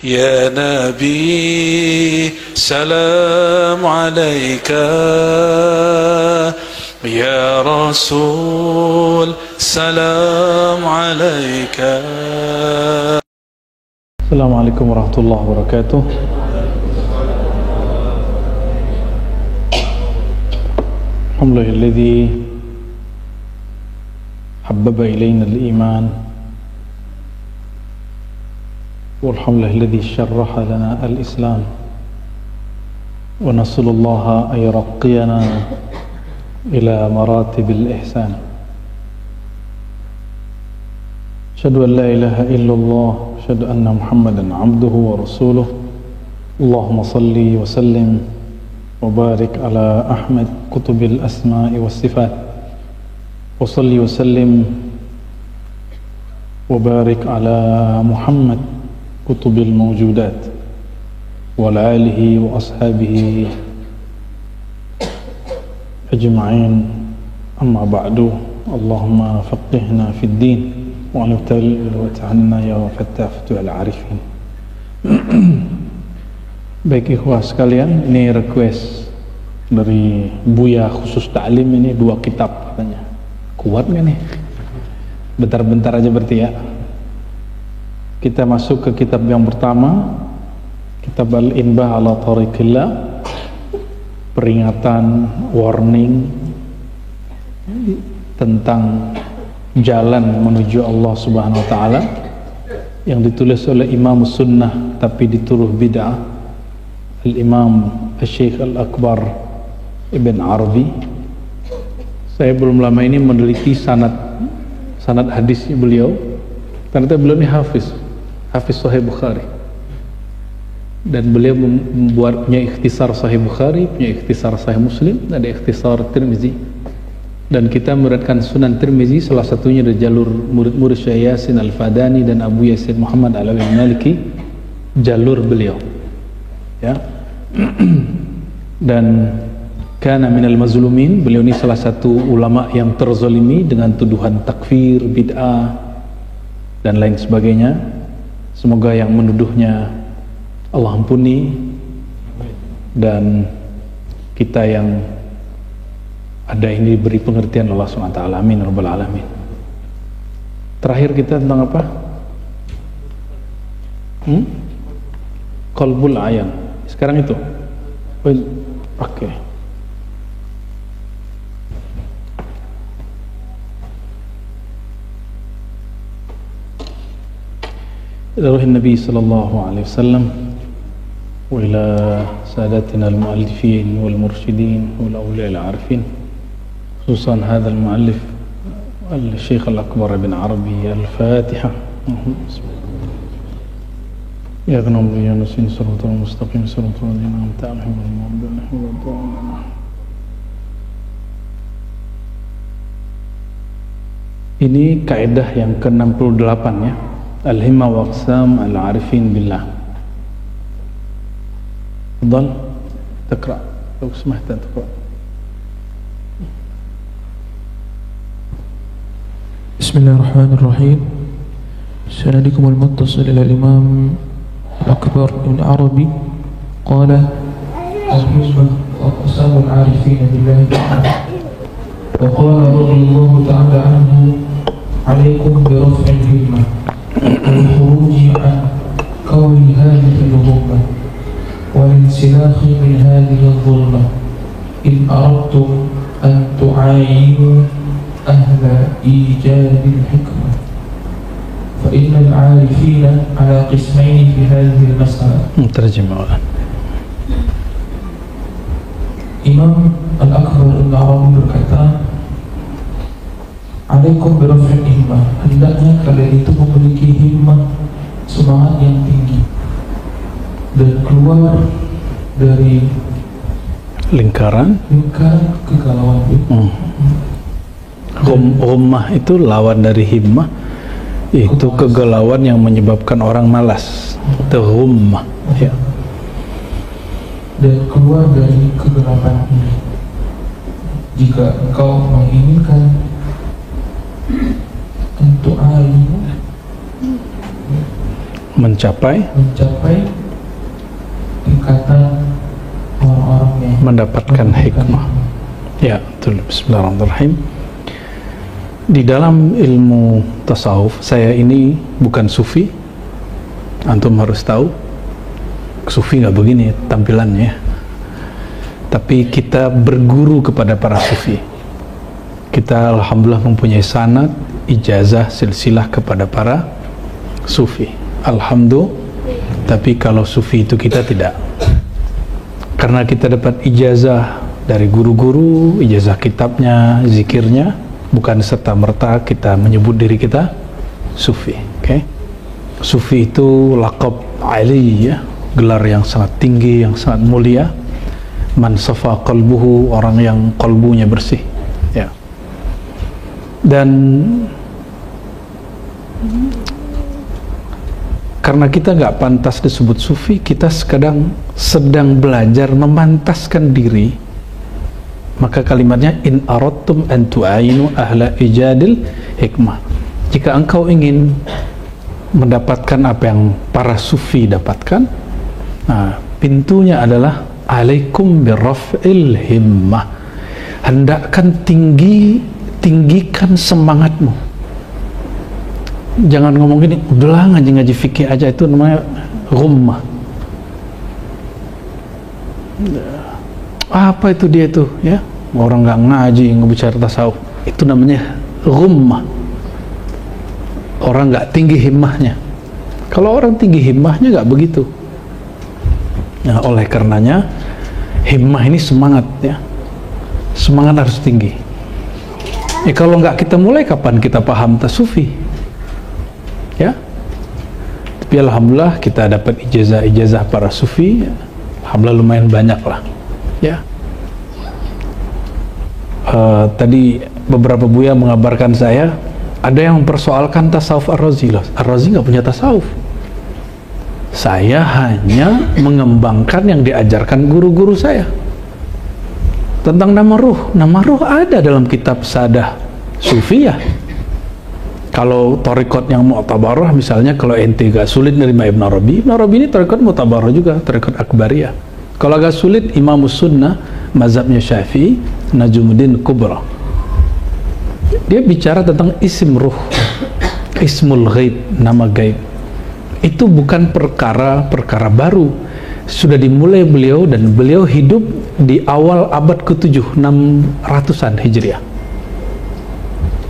يا نبي سلام عليك يا رسول سلام عليك. السلام عليكم ورحمة الله وبركاته. الحمد لله الذي حبب إلينا الإيمان، والحمد لله الذي شرح لنا الإسلام، ونسأل الله أن يرقينا إلى مراتب الإحسان. أشهد أن لا إله إلا الله، أشهد أن محمدا عبده ورسوله. اللهم صل وسلم وبارك على أحمد كتب الأسماء والصفات، وصل وسلم وبارك على محمد كتب الموجودات وعلى آله وأصحابه أجمعين. أما بعد، اللهم فقهنا في الدين وعنا يا فتاح فتوح العارفين. Baik ikhwah sekalian, ini request dari Buya khusus taklim, ini 2 kitab katanya. Kuat gak nih? Bentar-bentar aja berarti ya. Kita masuk ke kitab yang pertama, kitab Al-Inbah ala Tariqillah, peringatan, warning tentang jalan menuju Allah Subhanahu wa taala, yang ditulis oleh Imam Sunnah tapi dituduh bid'ah, Al-Imam Al-Syekh Al-Akbar Ibn Arabi. Saya belum lama ini meneliti sanad hadisnya beliau. Ternyata beliau ini hafiz Sahih Bukhari, dan beliau punya ikhtisar Sahih Bukhari, punya ikhtisar Sahih Muslim, ada ikhtisar Tirmizi. Dan kita memuridkan Sunan Tirmizi, salah satunya dari jalur murid-murid Syekh Yasin Al-Fadani dan Abu Yasin Muhammad Alawi Maliki, jalur beliau ya. Dan kana minal mazlumin, beliau ini salah satu ulama yang terzalimi dengan tuduhan takfir, bid'ah dan lain sebagainya. Semoga yang menuduhnya Allah ampuni, dan kita yang ada ini beri pengertian Allah SWT. Amin rabbal alamin. Terakhir kita tentang apa? Qalbul ayan. Sekarang itu. Oke. إلى روح النبي صلى الله عليه وسلم، وإلى سادتنا المؤلفين والمرشدين والأولياء العارفين، خصوصا هذا المؤلف الشيخ الأكبر ابن عربي. الفاتحة. يا غنم يا نسين صراط المستقيم صراط الذين أنعمت عليهم غير المغضوب عليهم ولا الضالين. Ini kaidah yang ke-68 ya. Al-Himmah wa Aqsam Al-Arifin Billah. Tafadhal تقرأ لو سمحت أن تقرأ. بسم الله الرحمن الرحيم. سندكم المتصل إلى الإمام الأكبر ابن عربي قال: الحكمة وأقسام العارفين بالله تعالى. وقال رضي الله تعالى عنه: عليكم برفع الهمة والخروج عن كون هذه الغمة والانسلاخ من هذه الظلمة إن أردتم أن تعاينوا أهل إيجاد الحكمة، فإن العارفين على قسمين في هذه المسألة. ترجمة. Imam Al-Akbar Ibn Arabi berkata, alaikum biraf'il himmah, hendaknya kalian itu memiliki himmah, semangat yang tinggi, dan keluar dari lingkaran kegalauan. Ghummah itu lawan dari himmah, itu kegalauan yang menyebabkan orang malas. Itu ghummah ya. Dan keluar dari kegelapan ini. Jika engkau menginginkan untuk mencapai kata orang-orang yang mendapatkan hikmah. Ya, betul. Bismillahirrahmanirrahim. Di dalam ilmu tasawuf, saya ini bukan sufi. Antum harus tahu, sufi nggak begini tampilannya. Tapi kita berguru kepada para sufi. Kita alhamdulillah mempunyai sanad, ijazah, silsilah kepada para sufi. Alhamdulillah. Tapi kalau sufi itu kita tidak. Karena kita dapat ijazah dari guru-guru, ijazah kitabnya, zikirnya, bukan serta-merta kita menyebut diri kita sufi. Okay? Sufi itu laqab ali, ya, gelar yang sangat tinggi, yang sangat mulia. Man safa qalbuhu, orang yang kalbunya bersih, ya. Dan karena kita nggak pantas disebut sufi, kita sedang belajar memantaskan diri. Maka kalimatnya in aradtum an tu'ayinu ahla ijadil hikmah. Jika engkau ingin mendapatkan apa yang para sufi dapatkan, nah, pintunya adalah alaikum birraf'il himmah. Hendakkan tinggikan semangatmu. Jangan ngomong gini, udahlah ngaji fikih aja, itu namanya ghummah. Apa itu dia tuh, ya? Orang nggak ngaji, ngebicara tasawuf, itu namanya ghummah. Orang nggak tinggi himmahnya. Kalau orang tinggi himmahnya nggak begitu. Nah, oleh karenanya himmah ini semangat, ya. Semangat harus tinggi. Kalau nggak kita mulai, kapan kita paham tasawufi? Ya. Tapi alhamdulillah kita dapat ijazah para sufi. Alhamdulillah lumayan banyak lah. Ya. Tadi beberapa buya mengabarkan saya ada yang mempersoalkan tasawuf Ar-Razi. Ar-Razi nggak punya tasawuf. Saya hanya mengembangkan yang diajarkan guru-guru saya tentang nama ruh. Nama ruh ada dalam kitab Sadah Sufiyah. Kalau torikot yang mu'tabarah, misalnya kalau ente gak sulit nerima Ibn Arabi ini torikot mu'tabarah juga, torikot akbariyah. Kalau agak sulit, Imamus Sunnah, mazhabnya Syafi'i, Najumuddin Kubra. Dia bicara tentang isim ruh, ismul ghaib, nama gaib. Itu bukan perkara baru. Sudah dimulai beliau, dan beliau hidup di awal abad ke-7, 600-an Hijriah.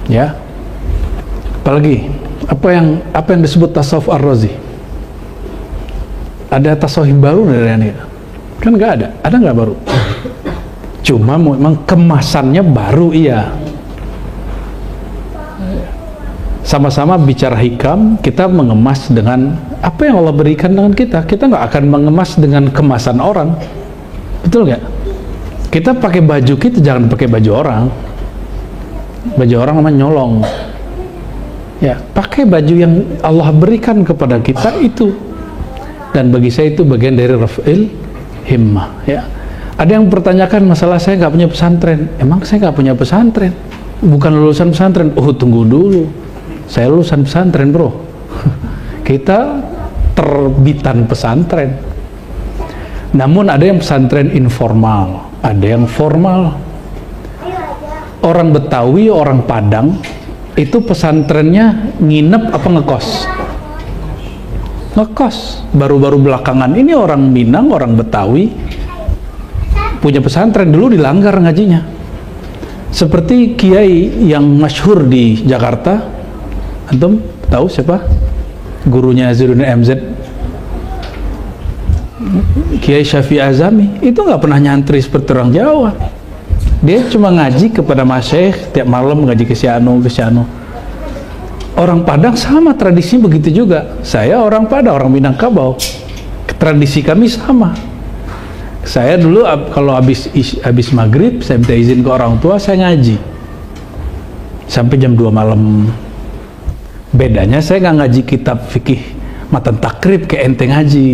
Ya. Apalagi, apa yang disebut tasawuf Ar-Razi? Ada tasawuf baru dari ini? Kan nggak ada nggak baru? Cuma memang kemasannya baru, iya. Sama-sama bicara hikam, kita mengemas dengan apa yang Allah berikan dengan kita. Kita nggak akan mengemas dengan kemasan orang, betul nggak? Kita pakai baju kita, jangan pakai baju orang. Baju orang namanya nyolong. Ya, pakai baju yang Allah berikan kepada kita itu. Dan bagi saya itu bagian dari raf'il himmah, ya. Ada yang pertanyakan masalah saya nggak punya pesantren. Emang saya nggak punya pesantren? Bukan lulusan pesantren. Oh, tunggu dulu. Saya lulusan pesantren, bro. Kita terbitan pesantren. Namun ada yang pesantren informal, ada yang formal. Orang Betawi, orang Padang, itu pesantrennya nginep apa ngekos? Ngekos. Baru-baru belakangan ini orang Minang, orang Betawi punya pesantren, dulu dilanggar ngajinya. Seperti kiai yang masyhur di Jakarta, antum tahu siapa? Gurunya Zainuddin MZ, Kiai Syafi'i Azami. Itu nggak pernah nyantri seperti orang Jawa. Dia cuma ngaji kepada masyayikh, tiap malam ngaji ke Siano. Orang Padang sama, tradisinya begitu juga. Saya orang Padang, orang Minangkabau, tradisi kami sama. Saya dulu kalau habis maghrib, saya minta izin ke orang tua, saya ngaji sampai jam 2 malam. Bedanya saya nggak ngaji kitab fikih matan takrib kayak ente ngaji.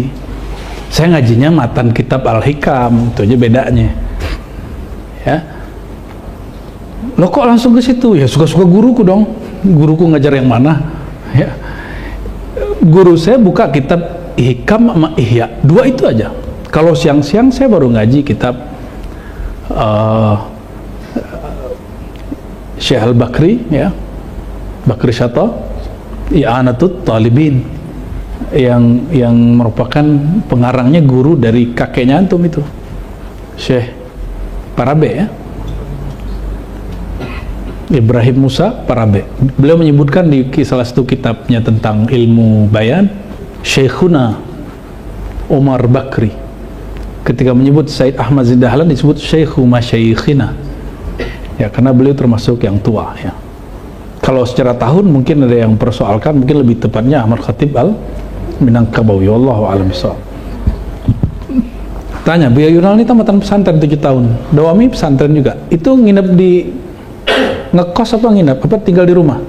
Saya ngajinya matan kitab Al-Hikam, itu aja bedanya. Ya. Lo kok langsung ke situ? Ya suka-suka guruku dong. Guruku ngajar yang mana? Ya. Guru saya buka kitab Hikam sama Ihya, dua itu aja. Kalau siang-siang saya baru ngaji kitab Syekh Al-Bakri, ya, Bakri Syata, I'anatut Talibin, yang merupakan pengarangnya guru dari kakeknya antum itu, Syekh Parabe, ya, Ibrahim Musa Parabe. Beliau menyebutkan di salah satu kitabnya tentang ilmu bayan, Syekhuna Umar Bakri, ketika menyebut Said Ahmad Zindahlan disebut Syekhu Masyaikhina, ya, karena beliau termasuk yang tua, ya. Kalau secara tahun mungkin ada yang persoalkan, mungkin lebih tepatnya Ahmad Khatib Al-Minangkabawi, wallahu a'lam bishawab. Tanya, Buya Yunal ini tamatan pesantren 7 tahun, Dawami pesantren juga, itu nginep di ngekos apa nginep? Apa tinggal di rumah?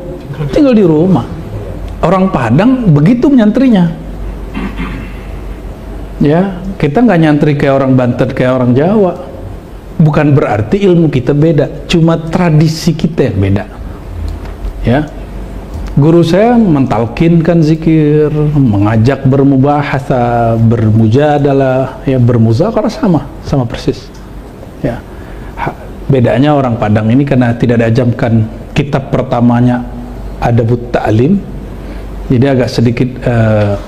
Tinggal di rumah. Orang Padang begitu menyantrinya. Ya, kita nggak nyantri kayak orang Banten, kayak orang Jawa. Bukan berarti ilmu kita beda, cuma tradisi kita yang beda. Ya, guru saya mentalkinkan zikir, mengajak bermubahasa, bermujadalah, ya, bermuzakarah, sama persis. Ya. Bedanya orang Padang ini karena tidak diajarkan kitab pertamanya Adabut Ta'lim, jadi agak sedikit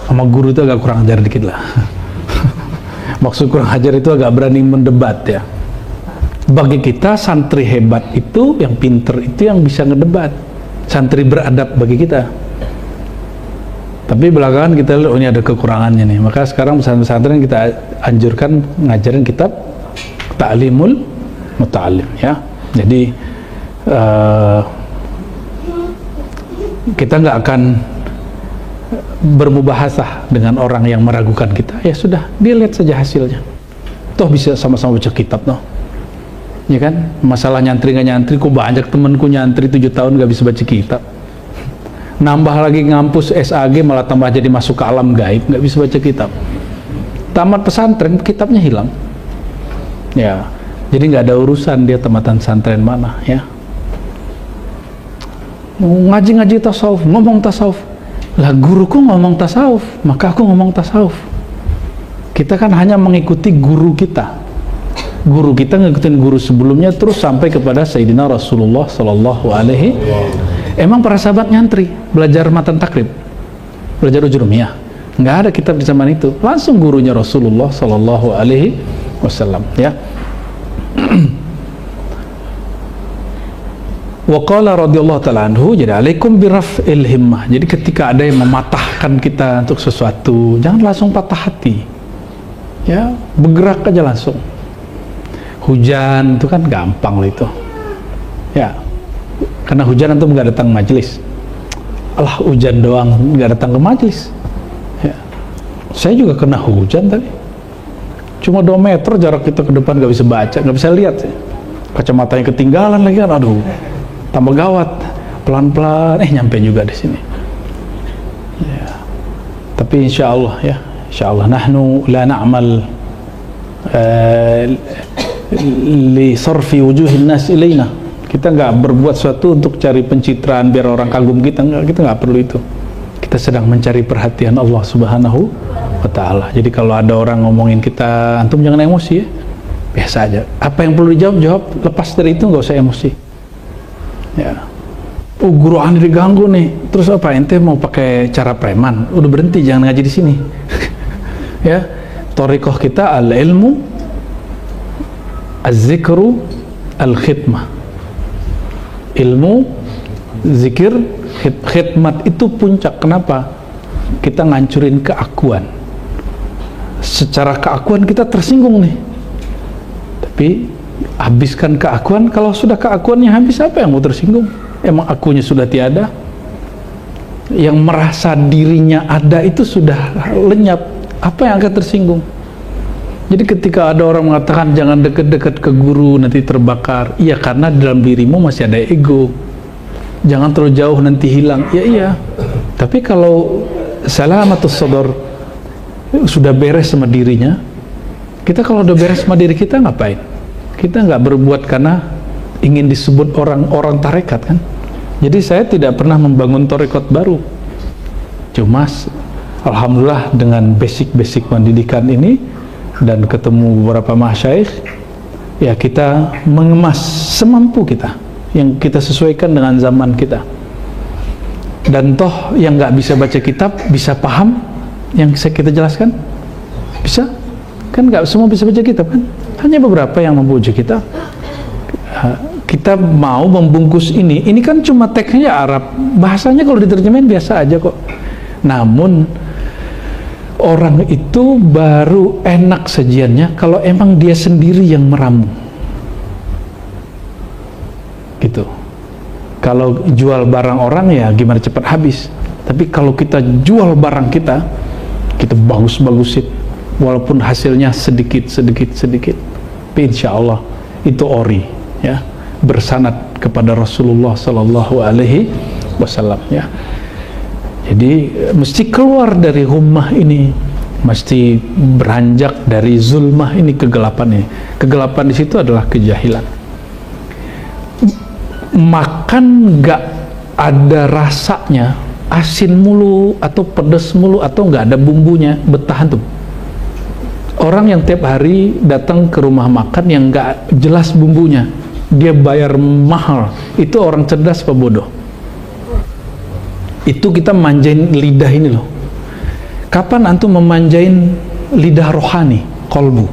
sama guru itu agak kurang ajar dikit lah. Maksud kurang ajar itu agak berani mendebat, ya. Bagi kita santri hebat itu, yang pinter itu yang bisa ngedebat, santri beradab bagi kita. Tapi belakangan kita lihat, oh ini ada kekurangannya nih, maka sekarang pesantren kita anjurkan ngajarin kitab Ta'limul Muta'allim, ya. Jadi kita nggak akan bermubahasah dengan orang yang meragukan kita. Ya sudah, dia lihat saja hasilnya, toh bisa sama-sama baca kitab, toh, ya kan. Masalah nyantri nggak nyantri, kok banyak temenku nyantri 7 tahun nggak bisa baca kitab, nambah lagi ngampus SAG malah tambah jadi masuk ke alam gaib, nggak bisa baca kitab. Tamat pesantren kitabnya hilang, ya. Jadi nggak ada urusan dia tamatan pesantren mana, ya. Ngaji tasawuf, ngomong tasawuf, lah guruku ngomong tasawuf, maka aku ngomong tasawuf. Kita kan hanya mengikuti guru kita. Guru kita ngikutin guru sebelumnya terus sampai kepada Sayyidina Rasulullah Sallallahu Alaihi. Emang para sahabat nyantri belajar matan takrib, belajar ujurumiyah? Nggak ada kitab di zaman itu, langsung gurunya Rasulullah Sallallahu Alaihi Wasallam, ya. Wa qala radhiyallahu ta'ala anhu, jadi alaikum biraf'il himmah. Jadi ketika ada yang mematahkan kita untuk sesuatu, jangan langsung patah hati, ya, bergerak aja langsung. Hujan itu kan gampang loh itu, ya, karena hujan antum nggak datang majelis, alah hujan doang nggak datang ke majelis, ya. Saya juga kena hujan tadi, cuma 2 meter jarak kita ke depan, nggak bisa baca, nggak bisa lihat, ya. Kacamatanya ketinggalan lagi kan, aduh, tambah gawat. Pelan-pelan, nyampe juga di sini, ya. Tapi insya Allah, ya, insya Allah, nahnu la na'mal li sarfi wujuhin nas ilaina. Kita nggak berbuat sesuatu untuk cari pencitraan biar orang kagum kita, kita nggak perlu itu. Kita sedang mencari perhatian Allah Subhanahu wa ta'ala. Jadi kalau ada orang ngomongin kita, antum jangan emosi, ya, biasa aja. Apa yang perlu dijawab, jawab. Lepas dari itu nggak usah emosi, ya. Oh, guru aneh diganggu nih, terus apa, ente mau pakai cara preman, udah berhenti, jangan ngaji di sini. Ya, thariqah kita al-ilmu az-zikru al-khidmah, ilmu, zikir, khidmat itu puncak. Kenapa? Kita ngancurin keakuan. Secara keakuan kita tersinggung nih, tapi habiskan keakuan. Kalau sudah keakuannya habis, apa yang mau tersinggung? Emang akunya sudah tiada. Yang merasa dirinya ada itu sudah lenyap, apa yang akan tersinggung? Jadi ketika ada orang mengatakan jangan dekat-dekat ke guru nanti terbakar, iya, karena dalam dirimu masih ada ego. Jangan terlalu jauh nanti hilang, ya iya. Tapi kalau salamatus sadar, sudah beres sama dirinya, kita kalau udah beres sama diri kita ngapain? Kita nggak berbuat karena ingin disebut orang tarekat, kan? Jadi saya tidak pernah membangun tarekat baru. Cuma alhamdulillah dengan basic pendidikan ini, dan ketemu beberapa masyayikh, ya kita mengemas semampu kita yang kita sesuaikan dengan zaman kita. Dan toh yang nggak bisa baca kitab bisa paham yang kita jelaskan? Bisa? Kan nggak semua bisa baca kitab kan? Hanya beberapa yang mampu baca kitab. Kita mau membungkus ini kan cuma teksnya Arab, bahasanya kalau diterjemahin biasa aja kok. Namun orang itu baru enak sajiannya kalau emang dia sendiri yang meramu gitu. Kalau jual barang orang ya gimana cepat habis, tapi kalau kita jual barang kita bagus-bagusin walaupun hasilnya sedikit, tapi insya Allah itu ori ya, bersanad kepada Rasulullah Sallallahu Alaihi Wasallam ya. Jadi mesti keluar dari hummah ini, mesti beranjak dari zulmah ini, kegelapan ini. Kegelapan di situ adalah kejahilan. Makan nggak ada rasanya, asin mulu atau pedas mulu atau nggak ada bumbunya, bertahan tuh. Orang yang tiap hari datang ke rumah makan yang nggak jelas bumbunya, dia bayar mahal, itu orang cerdas apa bodoh? Itu kita manjain lidah ini loh. Kapan antum memanjain lidah rohani, kolbu?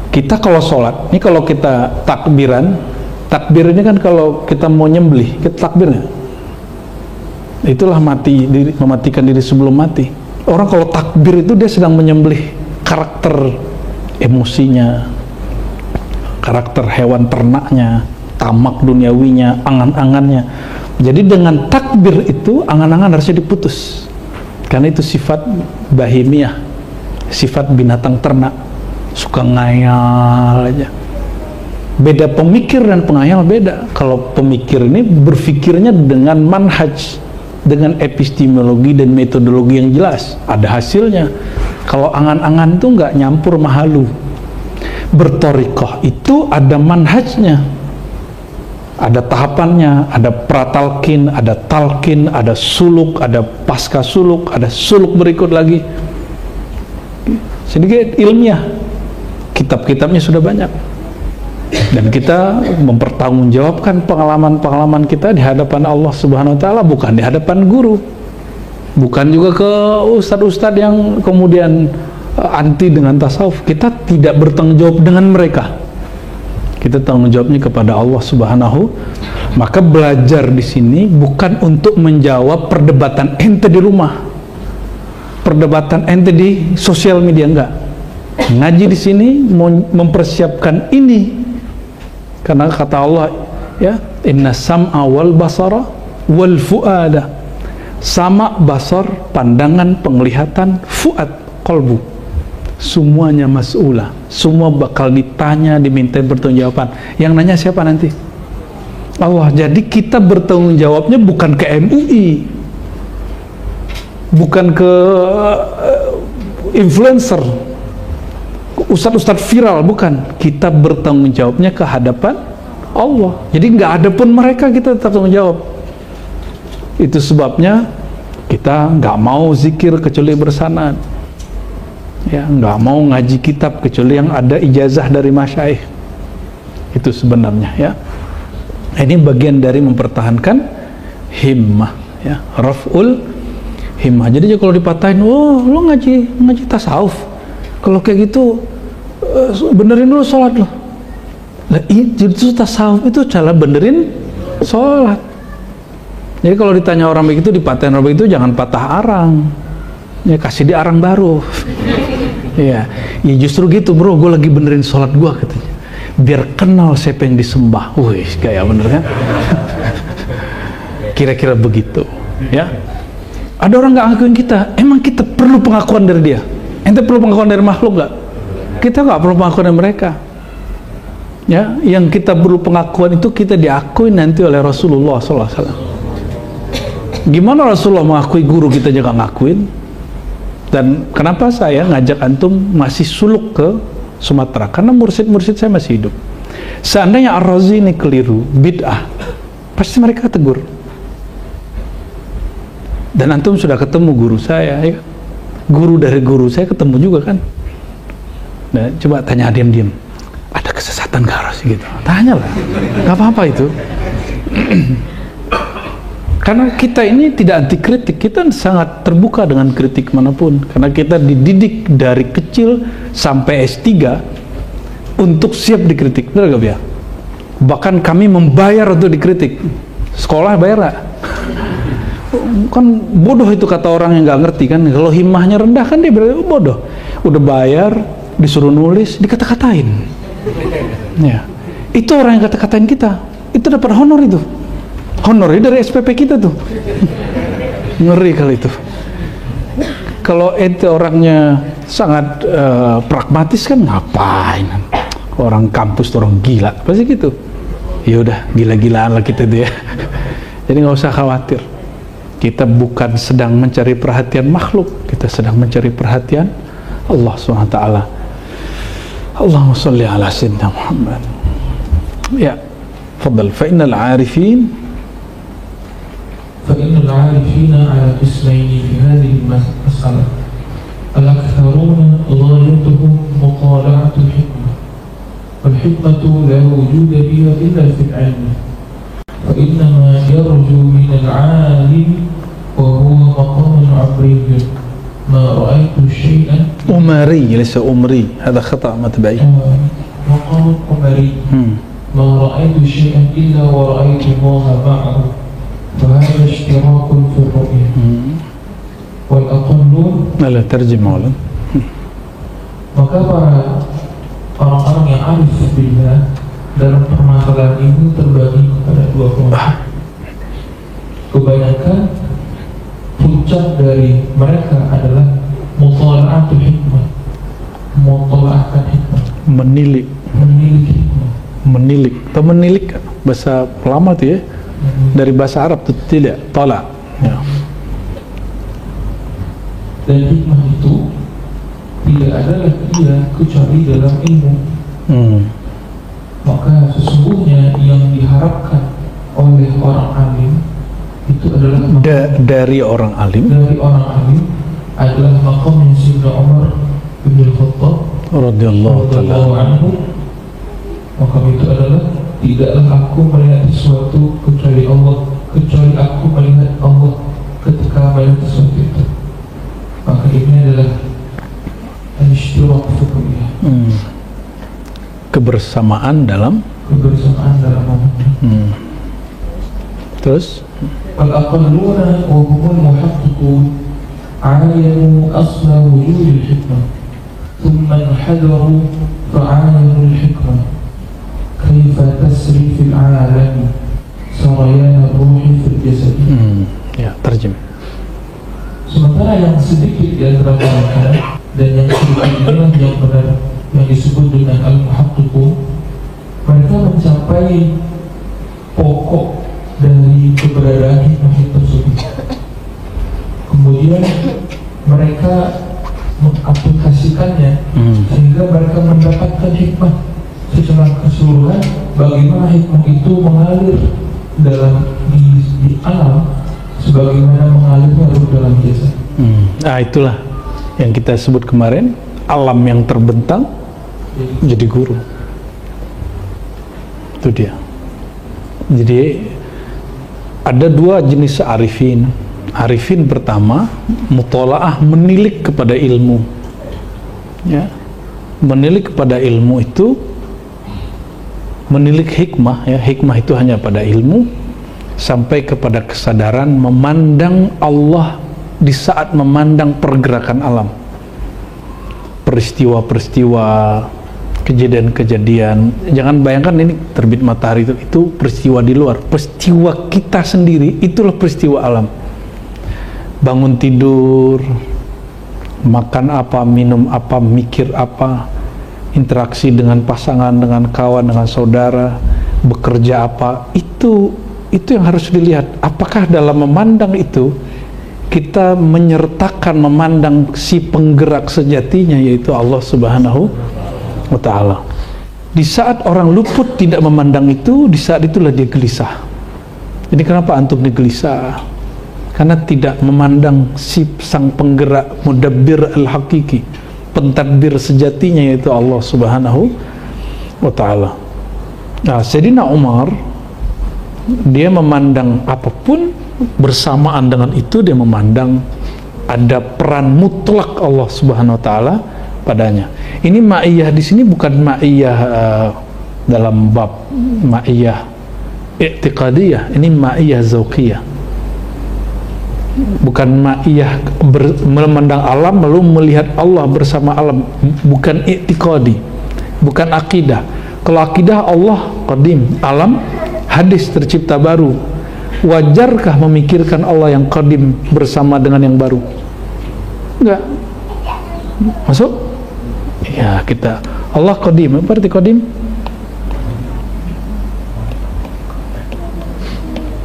Kita kalau sholat, ini kalau kita takbir ini kan kalau kita mau nyembelih, kita takbir nggak? Itulah mematikan diri sebelum mati. Orang kalau takbir itu dia sedang menyembelih karakter emosinya, karakter hewan ternaknya, tamak duniawinya, angan-angannya. Jadi dengan takbir itu angan-angan harusnya diputus, karena itu sifat bahimiyah, sifat binatang ternak, suka ngayal aja. Beda pemikir dan pengayal beda. Kalau pemikir ini berfikirnya dengan manhaj, dengan epistemologi dan metodologi yang jelas, ada hasilnya. Kalau angan-angan itu nggak nyampur mahalu. Bertorikoh itu ada manhajnya, ada tahapannya, ada pratalkin, ada talkin, ada suluk, ada pasca suluk, ada suluk berikut lagi. Sedikit ilmiah, kitab-kitabnya sudah banyak. Dan kita mempertanggungjawabkan pengalaman-pengalaman kita di hadapan Allah Subhanahu wa Ta'ala, bukan di hadapan guru, bukan juga ke ustadz-ustadz yang kemudian anti dengan tasawuf. Kita tidak bertanggung jawab dengan mereka, kita tanggung jawabnya kepada Allah Subhanahu. Maka belajar di sini bukan untuk menjawab perdebatan ente di rumah, perdebatan ente di sosial media, enggak. Ngaji di sini mempersiapkan ini. Karena kata Allah ya, inna sam'a wal basara wal fu'ada. Sama, basar, pandangan, penglihatan, fu'ad, kolbu, semuanya mas'ulah, semua bakal ditanya, diminta pertanggungjawaban. Yang nanya siapa nanti? Allah. Jadi kita bertanggung jawabnya bukan ke MUI, bukan ke influencer, ustadz-ustadz viral, bukan. Kita bertanggung jawabnya ke hadapan Allah. Jadi nggak ada pun mereka, kita tanggung jawab. Itu sebabnya kita nggak mau zikir kecuali bersanad, ya, nggak mau ngaji kitab kecuali yang ada ijazah dari masyayikh. Itu sebenarnya ya. Ini bagian dari mempertahankan himmah ya, raf'ul himmah. Jadi kalau dipatahin, oh lo ngaji tasawuf, kalau kayak gitu benerin dulu sholat lo. Nah, itu tasawuf itu cara benerin sholat. Jadi kalau ditanya orang begitu, dipatahin orang begitu, jangan patah arang ya, kasih dia arang baru. Ya justru gitu bro, gue lagi benerin sholat gue katanya, biar kenal siapa yang disembah. Wih, kayak bener kan? Kira-kira begitu ya. Ada orang nggak ngakuin kita, emang kita perlu pengakuan dari dia? Ente perlu pengakuan dari makhluk nggak? Kita nggak perlu pengakuan dari mereka ya. Yang kita perlu pengakuan itu kita diakui nanti oleh Rasulullah SAW. Gimana Rasulullah mengakui guru, kita juga ngakuin. Dan kenapa saya ngajak antum masih suluk ke Sumatera? Karena mursyid-mursyid saya masih hidup. Seandainya Ar-Razi ini keliru, bid'ah, pasti mereka tegur. Dan antum sudah ketemu guru saya ya. guru dari guru saya ketemu juga kan. Nah, coba tanya diam-diam, ada kesesatan gak harus gitu? Tanyalah, nggak apa-apa itu. Karena kita ini tidak anti kritik, kita sangat terbuka dengan kritik manapun. Karena kita dididik dari kecil sampai S3 untuk siap dikritik, benar gak ya? Bahkan kami membayar untuk dikritik. Sekolah bayar gak? Kan bodoh itu kata orang yang nggak ngerti kan. Kalau himmahnya rendah kan dia berarti bodoh. Udah bayar, disuruh nulis, dikata-katain. Ya, itu orang yang kata-katain kita, itu dapat honor itu. Honornya dari SPP kita tuh. Ngeri kali itu. Kalau itu orangnya sangat pragmatis kan ngapain? Orang kampus orang gila, pasti gitu. Ya udah gila-gilaan lah kita tuh ya. Jadi nggak usah khawatir. Kita bukan sedang mencari perhatian makhluk, kita sedang mencari perhatian Allah SWT. Allahumma sholli ala sayyidina Muhammad. Ya, fadal. Fa innal 'arifin فإن العارفين على قسمين في هذه المسألة الأكثرون غايتهم مطالعة الحكمة والحكمة لا وجود بها إلا في العلم فإنما يرجو من العالم وهو مقام عمري ما رأيت شيئا أمري ليس أمري هذا خطأ مطبعي مقام عمري ما رأيت شيئا إلا ورأيت الله معه فهذا اشتراك في الرؤية والأقلون لا ترجم مولا. Maka para orang-orang yang arif billah dalam permasalahan ini terbagi kepada dua kelompok. Kebanyakan puncak dari mereka adalah mutala'atul hikmah, mutala'akan hikmah, menilik hikmah, menilik atau menilik bahasa lama tuh ya. Dari bahasa Arab itu tidak tolak ya. Dan hikmah itu tidak ada lagi kecuali dalam ilmu. Maka sesungguhnya yang diharapkan oleh orang alim itu adalah dari orang alim adalah maqam Sayyidina Umar bin Khattab radhiyallahu anhu. Maqam itu adalah tidaklah aku melihat sesuatu kecuali Allah, kecuali aku melihat Allah ketika melihat sesuatu itu. Maka ini adalah al-ishtirak fiqhiyah, kebersamaan dalam momen. Terus al-aqalluna wa humul muhaqqiqun ayanu asla wujudil hikmah thumma hadaru fa'ayanu al-hikmah كيف تسري في العالم سريان الروح في الجسد. Ya, terjem. Sementara yang sedikit di antara mereka dan yang sedikit inilah yang benar yang disebut dengan al-muhaqqiqun, mereka mencapai pokok dari keberadaan hikmah tersebut. Kemudian mereka mengaplikasikannya sehingga mereka mendapatkan hikmah secara keseluruhan, bagaimana hikmah itu mengalir dalam di alam sebagaimana mengalirnya ruh dalam jasad. Nah, itulah yang kita sebut kemarin, alam yang terbentang jadi guru. Itu dia. Jadi ada dua jenis arifin. Arifin pertama mutola'ah, menilik kepada ilmu. Ya. Menilik kepada ilmu itu menilik hikmah, ya, hikmah itu hanya pada ilmu, sampai kepada kesadaran memandang Allah di saat memandang pergerakan alam, peristiwa-peristiwa, kejadian-kejadian. Jangan bayangkan ini terbit matahari itu peristiwa di luar, peristiwa kita sendiri, itulah peristiwa alam. Bangun tidur, makan apa, minum apa, mikir apa, interaksi dengan pasangan, dengan kawan, dengan saudara, bekerja apa, itu yang harus dilihat. Apakah dalam memandang itu kita menyertakan memandang si penggerak sejatinya, yaitu Allah Subhanahu wa Ta'ala. Di saat orang luput tidak memandang itu, di saat itulah dia gelisah. Jadi kenapa antum gelisah? karena tidak memandang si sang penggerak mudabbir al-hakiki, pentadbir sejatinya, yaitu Allah Subhanahu wa ta'ala. Nah, Sayyidina Umar, dia memandang apapun, bersamaan dengan itu dia memandang ada peran mutlak Allah Subhanahu wa ta'ala padanya. Ini ma'iyah di sini bukan ma'iyah dalam bab ma'iyah i'tiqadiyah, ini ma'iyah zauqiyah. Bukan ma'iyah memandang alam lalu melihat Allah bersama alam, bukan i'tiqadi, bukan akidah. Kalau akidah Allah qadim, alam hadis tercipta baru. Wajarkah memikirkan Allah yang qadim bersama dengan yang baru? Enggak. Masuk? Ya, kita Allah qadim, apa arti qadim?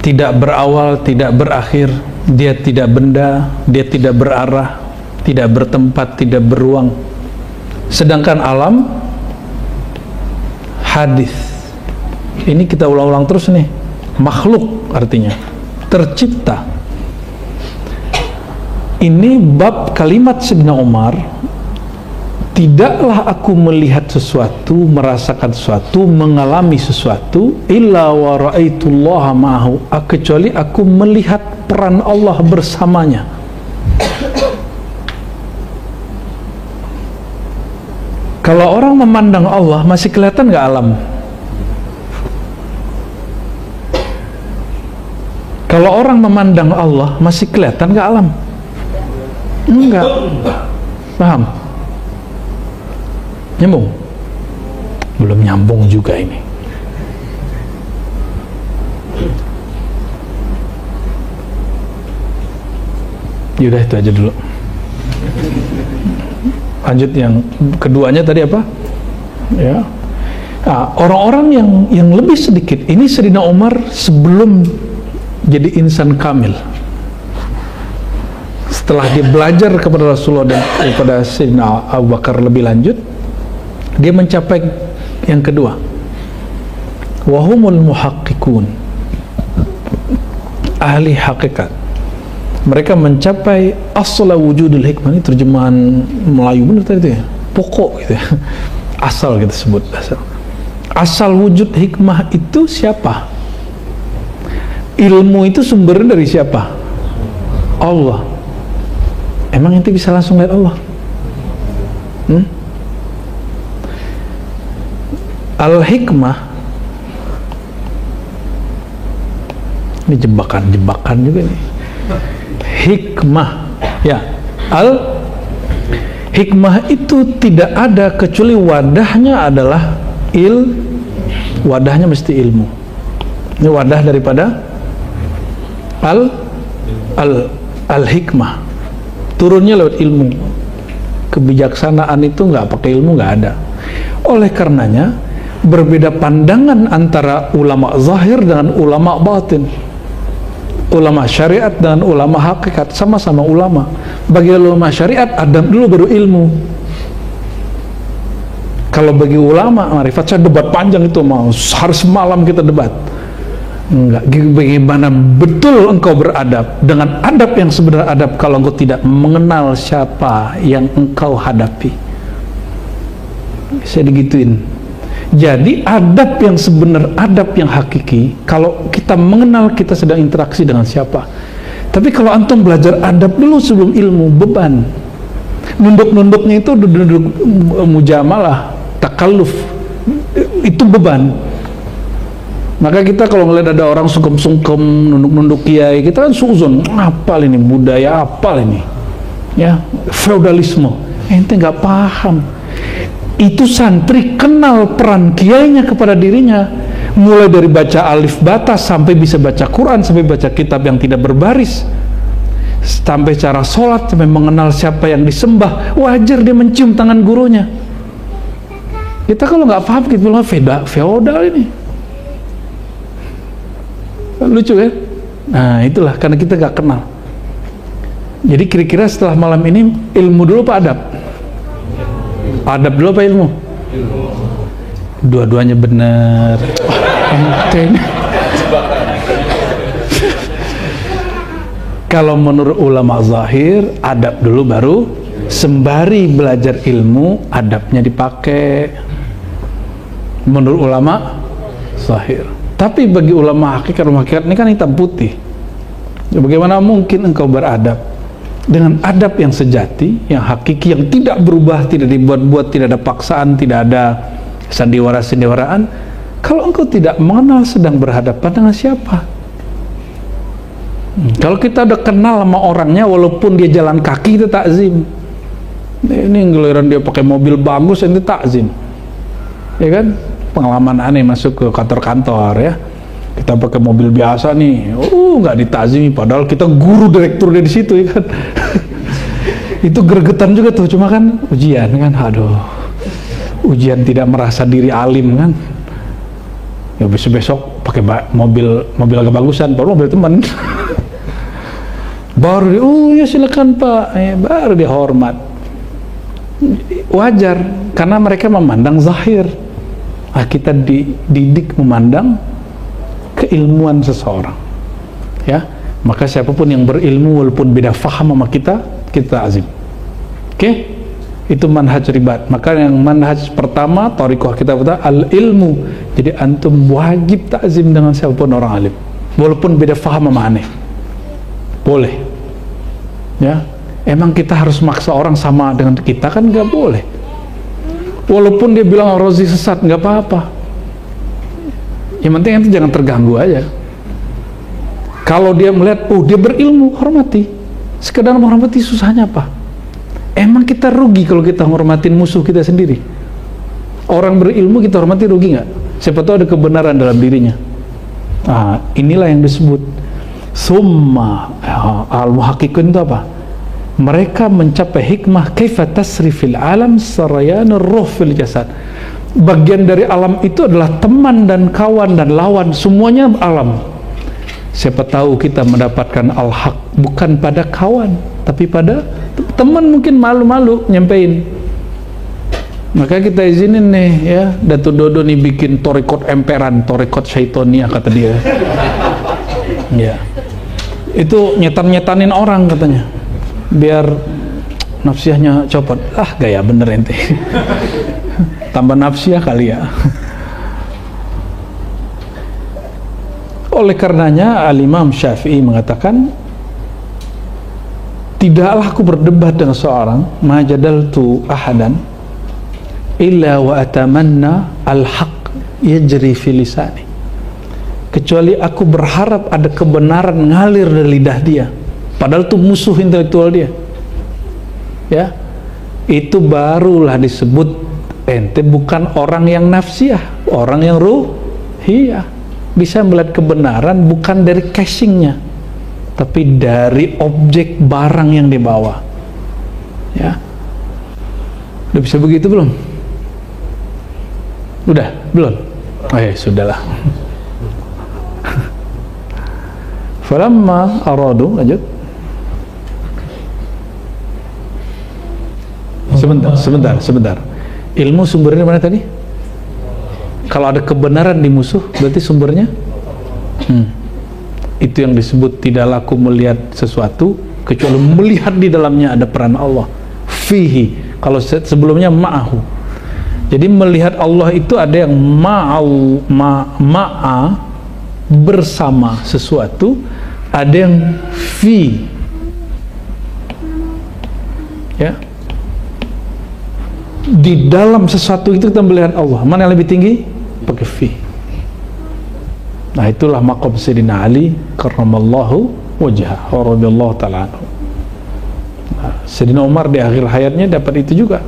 Tidak berawal, tidak berakhir. Dia tidak benda, dia tidak berarah, tidak bertempat, tidak beruang. Sedangkan alam hadis. Ini kita ulang-ulang terus nih. Makhluk artinya tercipta. Ini bab kalimat Sayyidina Umar, tidaklah aku melihat sesuatu, merasakan sesuatu, mengalami sesuatu illa wa ra'aitullaha ma'ahu, kecuali aku melihat peran Allah bersamanya. Kalau orang memandang Allah, masih kelihatan nggak alam? Kalau orang memandang Allah, masih kelihatan nggak alam? Enggak. Paham? Nyambung? Belum nyambung juga ini. Yaudah, itu aja dulu. Lanjut yang keduanya tadi apa? Ya. Nah, orang-orang yang lebih sedikit, ini Sayyidina Umar sebelum jadi insan kamil. Setelah dia belajar kepada Rasulullah dan kepada Sayyidina Abu Bakar lebih lanjut, dia mencapai yang kedua. Wahumul muhaqqiqun, ahli hakikat. Mereka mencapai asla wujudul hikmah. Ini terjemahan Melayu benar tadi itu ya, pokok gitu ya. Asal kita sebut asal wujud hikmah itu siapa? Ilmu itu sumbernya dari siapa? Allah. Emang ente bisa langsung lihat Allah? Al-hikmah, ini jebakan juga nih. Hikmah, ya. Hikmah itu tidak ada kecuali wadahnya adalah wadahnya mesti ilmu. Ini wadah daripada al-hikmah. Turunnya lewat ilmu. Kebijaksanaan itu nggak pakai ilmu, nggak ada. Oleh karenanya berbeda pandangan antara ulama zahir dengan ulama batin, ulama syariat dengan ulama hakikat. Sama-sama ulama. Bagi ulama syariat adab dulu baru ilmu. Kalau bagi ulama marifat, saya debat panjang itu, mau harus malam kita debat. Enggak, bagaimana betul engkau beradab dengan adab yang sebenarnya adab kalau engkau tidak mengenal siapa yang engkau hadapi. Saya digituin. Jadi adab yang sebenar, adab yang hakiki, kalau kita mengenal kita sedang interaksi dengan siapa. Tapi kalau antum belajar adab dulu sebelum ilmu, beban. Nunduk-nunduknya itu duduk mujamalah, takalluf, itu beban. Maka kita kalau ngeliat ada orang sungkem-sungkem nunduk-nunduk kiai, kita kan suzon, apal ini budaya, apal ini ya, feodalisme. Ente nggak paham. Itu santri kenal peran kiainya kepada dirinya, mulai dari baca alif bata sampai bisa baca Quran, sampai baca kitab yang tidak berbaris, sampai cara sholat, sampai mengenal siapa yang disembah. Wajar dia mencium tangan gurunya. Kita kalau nggak paham kita bilang feodal ini. Lucu ya? Nah itulah, karena kita gak kenal. Jadi kira-kira setelah malam ini ilmu dulu apa adab? Adab dulu apa ilmu? Dua-duanya benar. Kalau menurut ulama zahir, adab dulu baru sembari belajar ilmu, adabnya dipakai. Menurut ulama zahir. Tapi bagi ulama hakikat ini kan hitam putih. Bagaimana mungkin engkau beradab dengan adab yang sejati, yang hakiki, yang tidak berubah, tidak dibuat-buat, tidak ada paksaan, tidak ada sandiwara-sandiwaraan, kalau engkau tidak mengenal sedang berhadapan dengan siapa? Kalau kita udah kenal sama orangnya, walaupun dia jalan kaki, itu takzim. Ini giliran dia pakai mobil bagus, itu takzim, ya kan? Pengalaman aneh masuk ke kantor-kantor ya, kita pakai mobil biasa nih, nggak ditakzimi, padahal kita guru direkturnya di situ, ya kan? Itu gregetan juga tuh, cuma kan ujian kan, aduh, ujian tidak merasa diri alim kan, ya besok pakai mobil agak bagusan, baru mobil teman. Baru dia, ya silakan Pak, baru dia hormat. Wajar, karena mereka memandang zahir. Kita dididik memandang keilmuan seseorang, ya. Maka siapapun yang berilmu walaupun beda faham sama kita azim. Oke? Itu manhaj ribat. Maka yang manhaj pertama thariqah kita al-ilmu. Jadi antum wajib ta'zim dengan siapapun orang alim, walaupun beda faham sama aneh. Boleh. Ya. Emang kita harus maksa orang sama dengan kita kan nggak boleh. Walaupun dia bilang Rozi sesat, nggak apa-apa. Yang penting nanti jangan terganggu aja. Kalau dia melihat, dia berilmu, hormati. Sekedar menghormati, susahnya apa? Emang kita rugi kalau kita hormatin musuh kita sendiri? Orang berilmu kita hormati, rugi nggak? Siapa tahu ada kebenaran dalam dirinya. Inilah yang disebut summa al-muhaqqiqun itu apa? Mereka mencapai hikmah kaifa tasrifil alam sarayanur ruh fil jasad. Bagian dari alam itu adalah teman dan kawan dan lawan, semuanya alam. Siapa tahu kita mendapatkan al-haq bukan pada kawan, tapi pada teman. Mungkin malu-malu nyampein. Maka kita izinin nih ya, Dato Dodo nih bikin torikot emperan, torikot syaitonia kata dia. Ya. Itu nyetan-nyetanin orang katanya, biar nafsiahnya copot. Gaya bener ente. Tambah nafsiah kali ya. Oleh karenanya Al-Imam Syafi'i mengatakan, tidaklah aku berdebat dengan seorang, majadaltu ahadan illa wa atamanna al-haq yajri fi lisani, kecuali aku berharap ada kebenaran ngalir dari lidah dia, padahal itu musuh intelektual dia. Ya, itu barulah disebut ente bukan orang yang nafsiyah, orang yang ruhiyah, bisa melihat kebenaran bukan dari casingnya, tapi dari objek barang yang dibawa. Ya, udah bisa begitu belum? Udah belum? Sudahlah. Falamma aradu, lanjut. Sebentar. Ilmu sumbernya mana tadi? Kalau ada kebenaran di musuh, berarti sumbernya itu yang disebut tidak laku melihat sesuatu kecuali melihat di dalamnya ada peran Allah. Fihi, kalau sebelumnya ma'ahu. Jadi melihat Allah itu ada yang ma'a bersama sesuatu, ada yang fi. Ya. Di dalam sesuatu itu kita melihat Allah. Mana yang lebih tinggi? Pakai fi. Nah, itulah maqam Sayyidina Ali karramallahu wajhah wa radhiyallahu ta'ala anhu. Sayyidina Umar di akhir hayatnya dapat itu juga.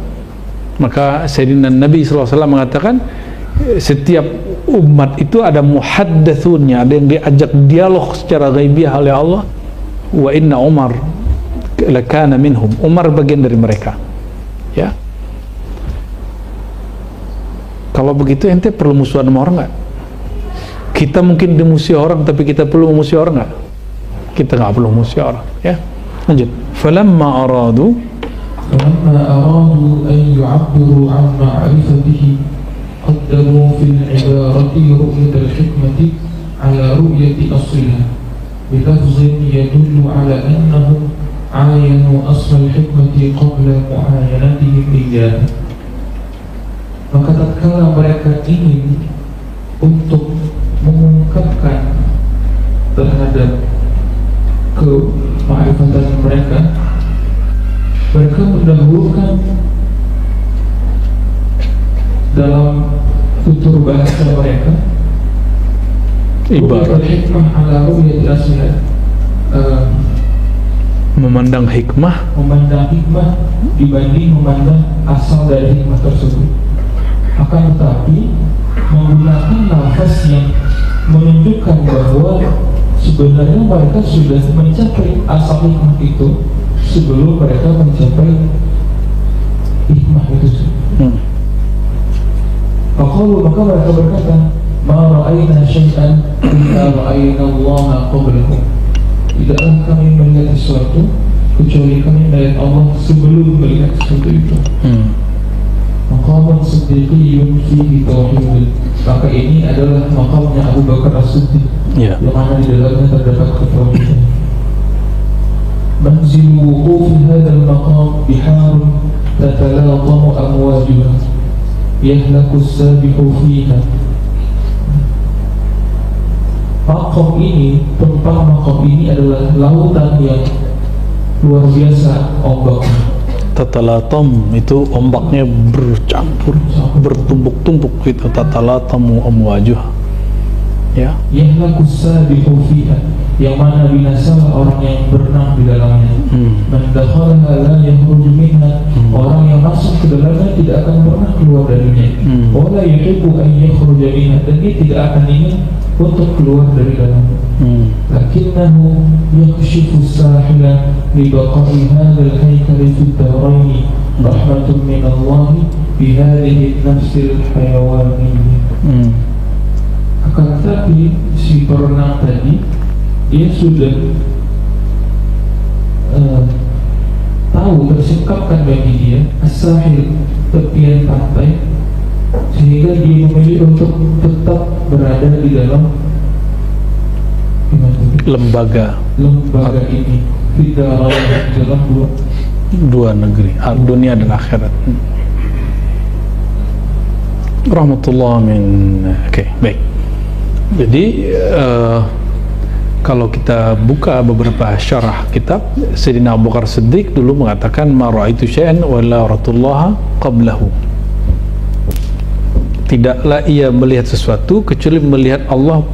Maka Sayyidina Nabi SAW mengatakan, setiap umat itu ada muhaddatsunnya, ada yang diajak dialog secara ghaibiyah oleh Allah. Wa inna Umar lakana minhum. Umar bagian dari mereka. Ya. Kalau begitu ente perlu musuhan sama orang nggak? Kita mungkin dimusuhi orang, tapi kita perlu memusuhi orang nggak? Kita nggak perlu memusuhi orang. Ya, lanjut. Falamma aradu an yu'abbiru an ma'rifatihi qaddamu fil ibarati ru'yat al-hikmati ala ru'yati asliha بلفظ يدل على أنهم عاينوا أصل الحكمة قبل معاينتهم إياه. Maka tatkala mereka ingin untuk mengungkapkan terhadap kemakrifatan mereka, mereka mendahulukan dalam tutur bahasa mereka ibarat hikmah ala ru'yati asliha, memandang hikmah dibanding memandang asal dari hikmah tersebut. Akan tetapi menggunakan lafaz yang menunjukkan bahwa sebenarnya mereka sudah mencapai asal hikmah itu sebelum mereka mencapai hikmah itu. Maka mereka berkata, ma ra'ayna syai'an illa ra'ayna Allah qablahu. Tidaklah kami melihat sesuatu kecuali kami melihat Allah sebelum melihat sesuatu itu. Maqamun siddiqiyyun fihi tauhid. Maka ini adalah maqamnya Abu Bakar As-Siddiq, yang mana di dalamnya terdapat ketauhidan. Manzilu wuqufi hadzal maqam biharun tatalaqamu amwajuha yahlaku as-sabihu fiha. Maqam ini, tempat maqam ini adalah lautan yang luar biasa ombaknya. Tatalatam itu ombaknya bercampur, bertumpuk-tumpuk gitu. Tatalatamu amwajuh, ya. Yahlakus sabihu fiha, yang mana binasalah orang yang berenang di dalamnya. Man dakhalaha la yakhruju minha, orang yang masuk ke dalamnya tidak akan pernah keluar darinya. Wala yuhibbu an yakhruja minha, dan dia tidak akan ingin untuk keluar dari dalamnya. Lakinnahu yakshifu sahila li baqa'i hadzal haykal fi ad-darain rahmatun min Allah bi hadhihi an-nafsil hayawaniyah. Akan tetapi si perenang tadi dia sudah tahu, tersikapkan bagi dia as-sahil, tepian pantai, sehingga dia memilih untuk tetap berada di dalam lembaga ini, di dalam dua negeri, dunia dan akhirat. Rahmatullah min. Oke, baik. Jadi kalau kita buka beberapa syarah kitab, Sayyidina Abu Bakar Siddiq dulu mengatakan ma ra'aitu syai'an wa la ra'atullaha qablahu. Tidaklah ia melihat sesuatu kecuali melihat Allah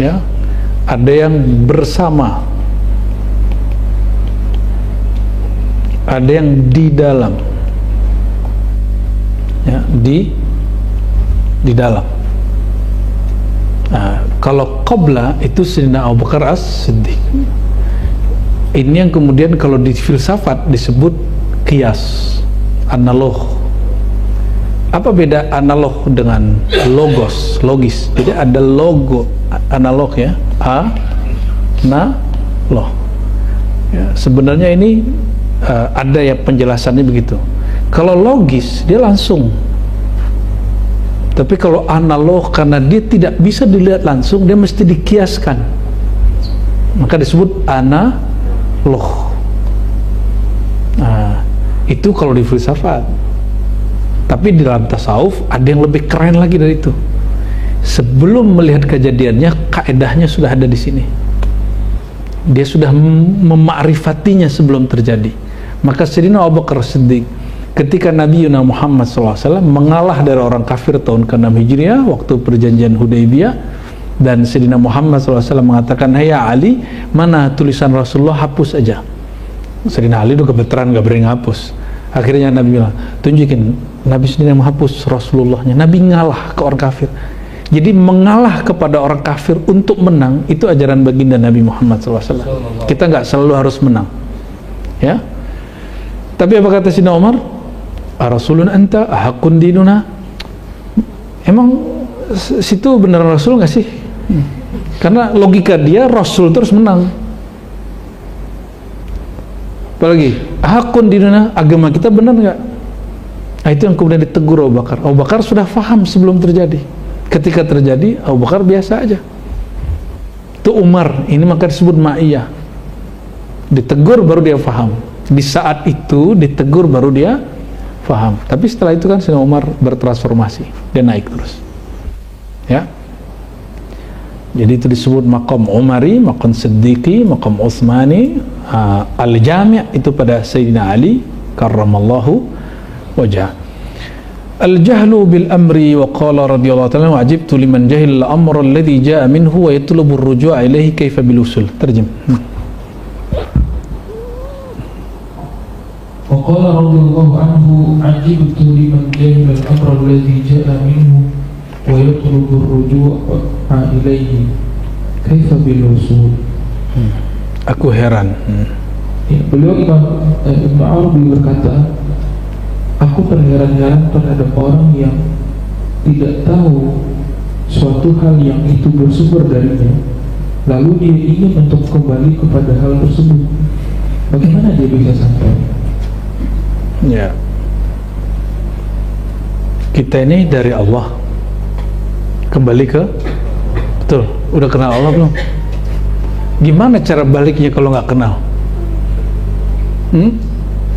ya, ada yang bersama, ada yang di dalam, ya, di dalam. Nah, kalau qabla itu Sayyidina Abu Bakar As-Siddiq. Ini yang kemudian kalau di filsafat disebut qiyas, analog. Apa beda analog dengan logis? Jadi ada logo analog, ya, analog. Ya, sebenarnya ini ada ya penjelasannya begitu. Kalau logis dia langsung. Tapi kalau analog, karena dia tidak bisa dilihat langsung, dia mesti dikiaskan. Maka disebut analog. Nah, itu kalau di filsafat. Tapi di dalam tasawuf ada yang lebih keren lagi dari itu. Sebelum melihat kejadiannya, kaedahnya sudah ada di sini. Dia sudah memakrifatinya sebelum terjadi. Maka Sayyidina Abu Bakar Siddiq, ketika Nabi Muhammad SAW mengalah dari orang kafir tahun ke-6 Hijriah waktu perjanjian Hudaybiyah, dan Sayyidina Muhammad SAW mengatakan, "Hai Ali, mana tulisan Rasulullah, hapus aja." Sayyidina Ali itu kebetulan gak berani hapus. Akhirnya Nabi bilang, tunjukin. Nabi sendiri yang menghapus Rasulullahnya. Nabi ngalah ke orang kafir. Jadi mengalah kepada orang kafir untuk menang, itu ajaran baginda Nabi Muhammad SAW. Kita nggak selalu harus menang, ya. Tapi apa kata Sayyidina Umar? Rasulun anta ahakun dinuna. Emang situ benar Rasul nggak sih? Karena logika dia Rasul terus menang. Apalagi ahakun dinuna, agama kita benar nggak? Nah, itu yang kemudian ditegur Abu Bakar. Abu Bakar sudah paham sebelum terjadi. Ketika terjadi, Abu Bakar biasa aja. Itu Umar, ini maka disebut ma'iyah. Ditegur baru dia faham. Di saat itu ditegur baru dia faham. Tapi setelah itu kan Sayyidina Umar bertransformasi, dia naik terus. Ya. Jadi itu disebut maqam Umari, maqam Siddiqi, maqam Utsmani, al-jami' itu pada Sayyidina Ali karramallahu wajah. Al-jahlu bil amri wa qala radhiyallahu ta'ala wajibtu liman jahil al-amr alladhi ja'a minhu wa yatlubu ar-ruju'a ilayhi kaifa bil usul. Terjem. Wa qala radhiyallahu anhu ajibtu liman jahil al-amr alladhi ja'a minhu wa yatlubu ar-ruju'a ilayhi kaifa bil usul. Aku heran. Ya, beliau Ibnu Arabi berkata, aku terheran-heran terhadap orang yang tidak tahu suatu hal yang itu bersumber darinya, lalu dia ingin untuk kembali kepada hal tersebut. Bagaimana dia bisa sampai? Ya, kita ini dari Allah kembali ke, betul, udah kenal Allah belum? Gimana cara baliknya kalau nggak kenal?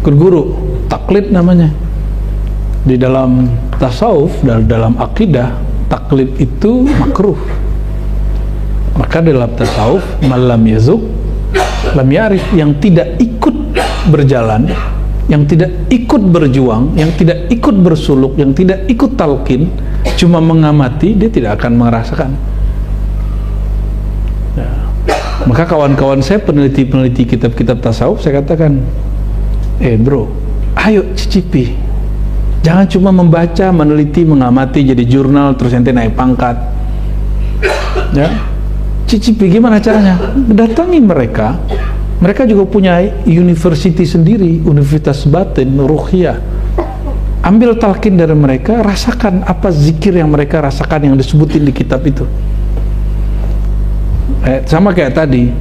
Guru, taklid namanya. Di dalam tasawuf, dalam akidah, taklid itu makruh. Maka dalam tasawuf, malam yazuk lam yarif, yang tidak ikut berjalan, yang tidak ikut berjuang, yang tidak ikut bersuluk, yang tidak ikut talqin, cuma mengamati, dia tidak akan merasakan. Ya. Maka kawan-kawan saya peneliti-peneliti kitab-kitab tasawuf, saya katakan, bro, ayo cicipi. Jangan cuma membaca, meneliti, mengamati, jadi jurnal, terus nanti naik pangkat. Ya, cicipi gimana caranya? Datangi mereka. Mereka juga punya university sendiri, universitas batin, ruhiyah. Ambil talqin dari mereka, rasakan apa zikir yang mereka rasakan yang disebutin di kitab itu. Sama kayak tadi,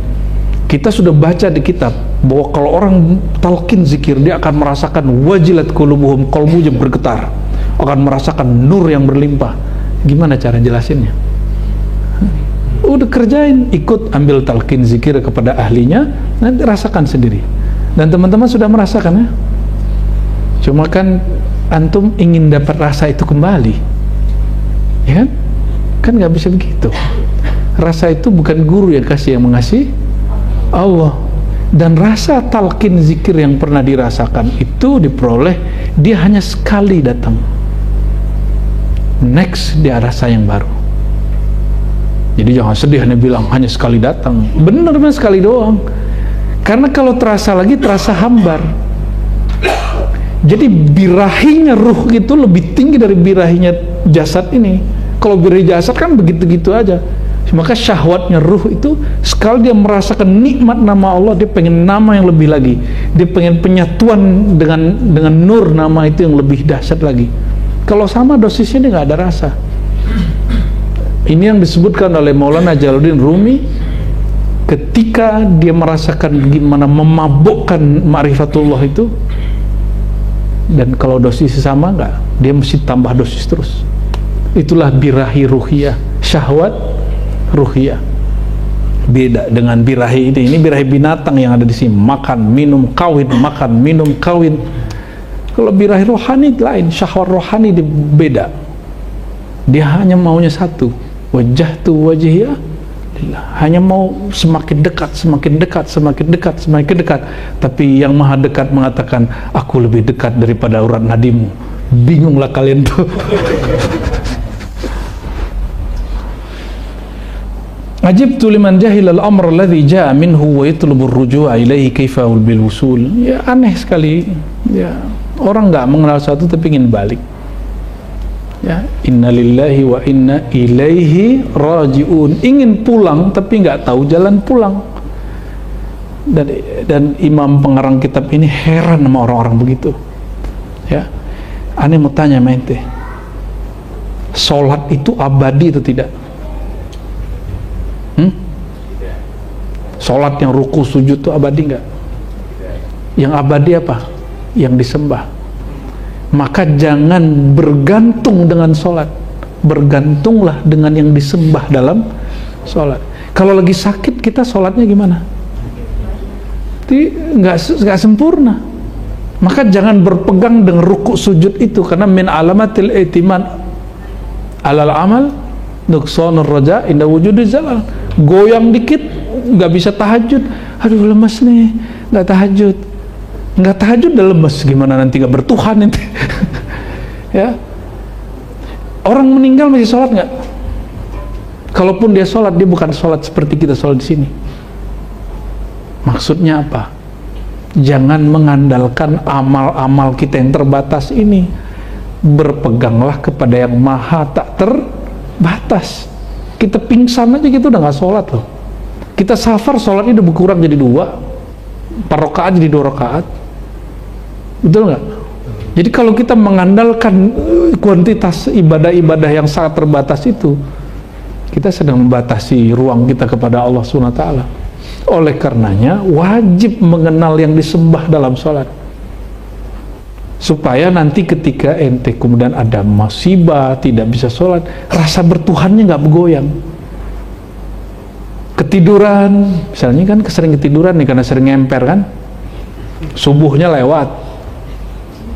kita sudah baca di kitab bahwa kalau orang talqin zikir, dia akan merasakan wajilat qulubuhum, qalbunya bergetar, akan merasakan nur yang berlimpah. Gimana cara jelasinnya? Udah kerjain, ikut ambil talqin zikir kepada ahlinya, nanti rasakan sendiri. Dan teman-teman sudah merasakan ya. Cuma kan antum ingin dapat rasa itu kembali, ya kan? Kan nggak bisa begitu. Rasa itu bukan guru yang kasih, yang mengasih Allah. Dan rasa talqin zikir yang pernah dirasakan itu diperoleh, dia hanya sekali datang, next dia rasa yang baru. Jadi jangan sedih hanya bilang hanya sekali datang. Bener memang sekali doang. Karena kalau terasa lagi, terasa hambar. Jadi birahinya ruh itu lebih tinggi dari birahinya jasad ini. Kalau birahi jasad kan begitu-gitu aja. Maka syahwatnya ruh itu, sekali dia merasakan nikmat nama Allah, dia pengen nama yang lebih lagi. Dia pengen penyatuan dengan nur nama itu yang lebih dahsyat lagi. Kalau sama dosisnya dia nggak ada rasa. Ini yang disebutkan oleh Maulana Jalaluddin Rumi ketika dia merasakan gimana memabukkan ma'rifatullah itu. Dan kalau dosisnya sama nggak, dia mesti tambah dosis terus. Itulah birahi ruhiyah, syahwat ruhiyah. Beda dengan birahi ini birahi binatang yang ada di sini, makan, minum, kawin, makan, minum, kawin. Kalau birahi rohani lain, syahwat rohani beda. Dia hanya maunya satu, wajjahtu wajhiya lillah. Hanya mau semakin dekat, semakin dekat, semakin dekat, semakin dekat. Tapi yang maha dekat mengatakan, aku lebih dekat daripada urat nadimu. Bingunglah kalian tuh. Ajibtu liman jahil al-amr alladhi ja'a minhu wa yatlubu ar-ruju'a ilayhi kaifa bil wusul. Ya aneh sekali. Ya, orang enggak mengenal satu tapi ingin balik. Ya, innalillahi wa inna ilaihi raji'un. Ingin pulang tapi enggak tahu jalan pulang. Dan imam pengarang kitab ini heran sama orang-orang begitu. Ya. Aneh mau tanya sama ente. Salat itu abadi atau tidak? Salat yang ruku sujud itu abadi enggak? Yang abadi apa? Yang disembah. Maka jangan bergantung dengan salat. bergantunglah dengan yang disembah dalam sholat. Kalau lagi sakit kita sholatnya gimana? Nggak sempurna. Maka jangan berpegang dengan rukuk sujud itu, karena min alamatil i'timad alal amal nuqsanur raja inda wujudi zalal. Goyang dikit nggak bisa tahajud, aduh lemas nih, nggak tahajud udah lemes, gimana nanti nggak bertuhan nanti. Ya, orang meninggal masih sholat nggak? Kalaupun dia sholat, dia bukan sholat seperti kita sholat di sini. Maksudnya apa? Jangan mengandalkan amal-amal kita yang terbatas ini. Berpeganglah kepada yang maha tak terbatas. Kita pingsan aja gitu udah nggak sholat loh. Kita safar, sholatnya udah berkurang jadi 2, 4 rakaat jadi 2 rakaat. Betul nggak? Jadi kalau kita mengandalkan kuantitas ibadah-ibadah yang sangat terbatas itu, kita sedang membatasi ruang kita kepada Allah SWT. Oleh karenanya wajib mengenal yang disembah dalam sholat, supaya nanti ketika ente kemudian ada musibah tidak bisa sholat, rasa bertuhannya nggak bergoyang. Ketiduran misalnya kan, sering ketiduran nih karena sering ngemper kan, subuhnya lewat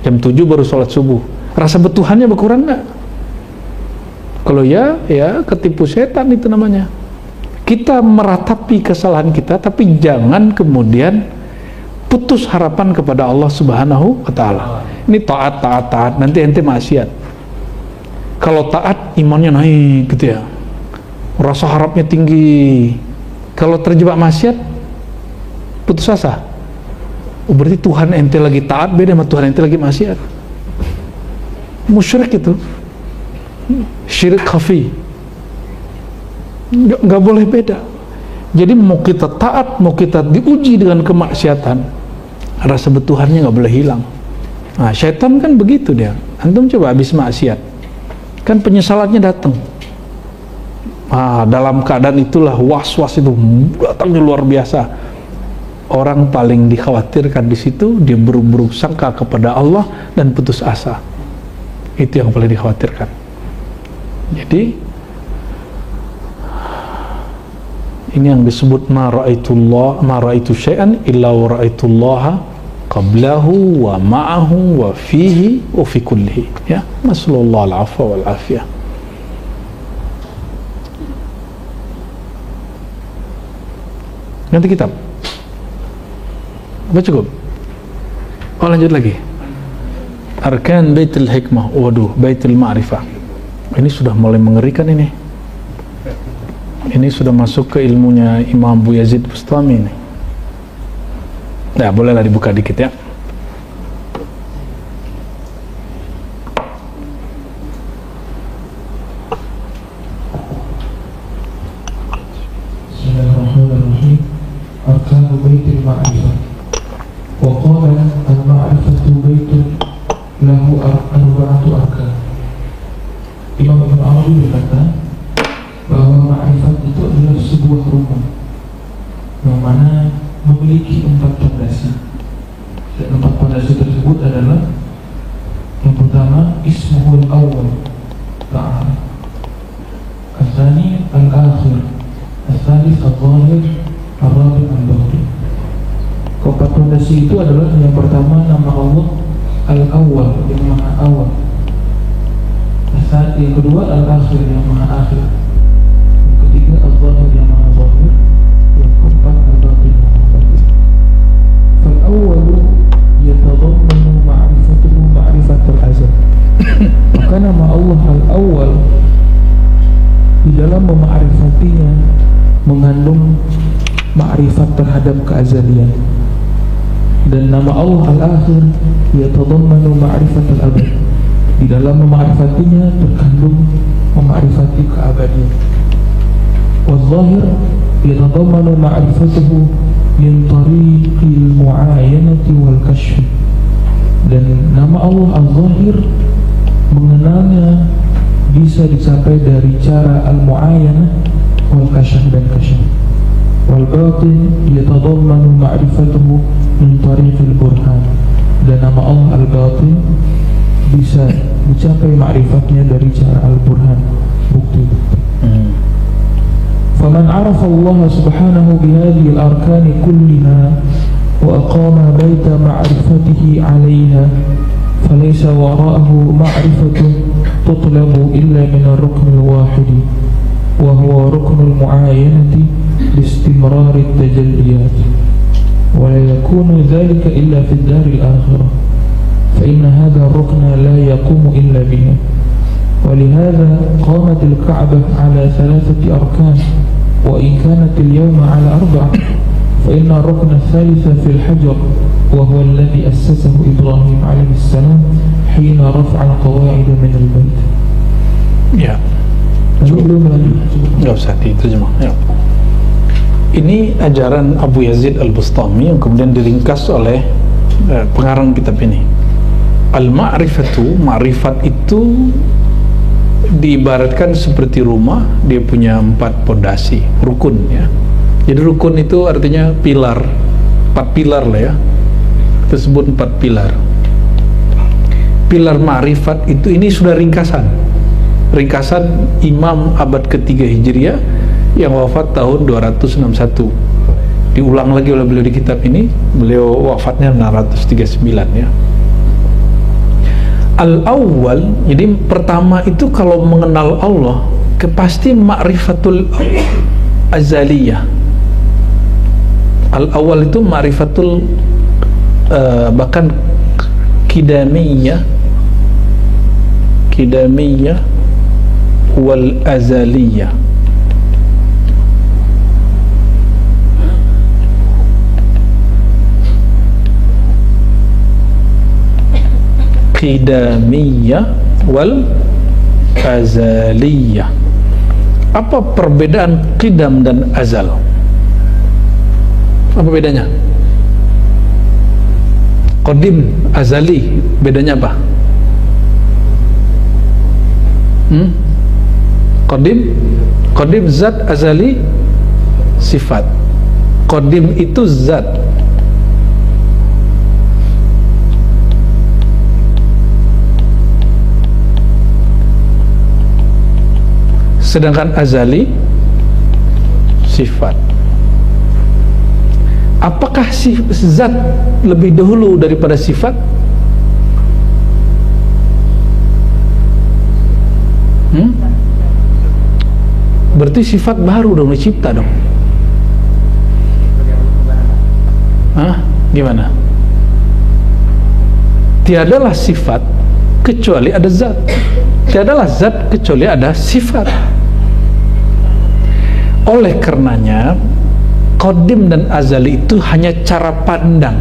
jam 7 baru sholat subuh, rasa bertuhannya berkurang nggak? Kalau ya ketipu setan itu namanya. Kita meratapi kesalahan kita, tapi jangan kemudian putus harapan kepada Allah Subhanahu wa Ta'ala. Ini taat, nanti ente maksiat. Kalau taat, imannya naik gitu ya, rasa harapnya tinggi. Kalau terjebak maksiat, putus asa. Berarti Tuhan ente lagi taat beda sama Tuhan ente lagi maksiat. Musyrik itu, syirik khafi. Nggak boleh beda. Jadi mau kita taat, mau kita diuji dengan kemaksiatan, rasa bertuhannya nggak boleh hilang. Nah, syaitan kan begitu dia. Antum coba habis maksiat, kan penyesalannya datang. Dalam keadaan itulah was-was itu datangnya luar biasa. Orang paling dikhawatirkan di situ, dia buruk-buruk sangka kepada Allah dan putus asa. Itu yang paling dikhawatirkan. Jadi ini yang disebut ma ra'aitu syai'an illa wa ra'aitullaha qablahu wa ma'ahu wa fihi wa fi kullihi. Ya, nasallallahu al-'afwa wal 'afiyah. Ganti kitab. Apa cukup? Oh, lanjut lagi. Arkan Baitul Hikmah. Waduh, Baitul Ma'rifah. Ini sudah mulai mengerikan ini. Ini sudah masuk ke ilmunya Imam Abu Yazid Bustami ini. Nah, bolehlah dibuka dikit ya. Bismillahirrahmanirrahim. Arkanu Baitul Ma'rifah. Wa qala al-ma'rifatu baitun lahu arba'atu arkan. Imam Ibn Arabi berkata bahwa ma'rifat itu adalah sebuah rumah yang mana memiliki 4 pondasi, dan 4 pondasi tersebut adalah: yang pertama ismuhul awal ta'ala, al-thani al-akhir, al-thalith al-zahir, al-rabi' al-batin. Keempat pondasi itu adalah: yang pertama nama Allah al-awwal, yang maha awal; yang kedua al-akhir, yang maha akhir; ketiga al-zahir, yang maha zahir; yang keempat al-batin, yang maha batin. Fal-awwalu yatadammanu ma'rifatuhu ma'rifatul azal. Maka nama Allah al-awwal di dalam memakrifatinya mengandung ma'rifat terhadap keazalian, dan nama Allah al-akhir yatadammanu ma'rifatul abad. Di dalam memakrifatinya terkandung memakrifati keabadian. Wal-zahir yatadammanu ma'rifatuhu min tariqil mu'ayanati wal kashf. Dan nama Allah al-zahir mengenalnya bisa dicapai dari cara al-mu'ayanah wal kashf dan kashf. Wal-batin yatadammanu ma'rifatuhu min tariqil burhan. Dan nama Allah al-batin bisa mencapai ma'rifatnya dari cara al-burhan, bukti-bukti. فمن عرف الله سبحانه بهذه الأركان كلها وأقام بيت معرفته عليها فليس وراءه معرفة تطلب إلا من الركن الواحد وهو ركن المعاينة لاستمرار التجليات ولا يكون ذلك إلا في الدار الآخرة فإن هذا الركن لا يقوم إلا بها ولهذا قامت الكعبة على 3 أركان وإن كانت اليوم على 4 فإن الركن الثالث في الحجر وهو الذي أسسه إبراهيم عليه السلام حين رفع القواعد من البيت. Ya. Nggak usah diterjemah. Ya. Ini ajaran Abu Yazid Al-Bustami yang kemudian diringkas oleh pengarang kitab ini. Al-ma'rifatu, ma'rifat itu diibaratkan seperti rumah, dia punya 4 pondasi, rukun ya. Jadi rukun itu artinya pilar, 4 pilar lah ya. Tersebut 4 pilar. Pilar ma'rifat itu, ini sudah ringkasan Imam abad ketiga Hijriah yang wafat tahun 261. Diulang lagi oleh beliau di kitab ini. Beliau wafatnya 639 ya. Al-awwal, jadi pertama itu kalau mengenal Allah pasti ma'rifatul azaliyah. Al-awwal itu ma'rifatul bahkan kidamiyah wal azaliyah. Qidamiyah wal azaliyah. Apa perbedaan qidam dan azal? Apa bedanya? Qadim, azali, bedanya apa? Qadim zat, azali sifat. Qadim itu zat, sedangkan azali sifat. Apakah zat lebih dahulu daripada sifat? Berarti sifat baru dong, dicipta dong. Gimana? Tiadalah sifat kecuali ada zat. Tiadalah zat kecuali ada sifat. Oleh karenanya qadim dan azali itu hanya cara pandang.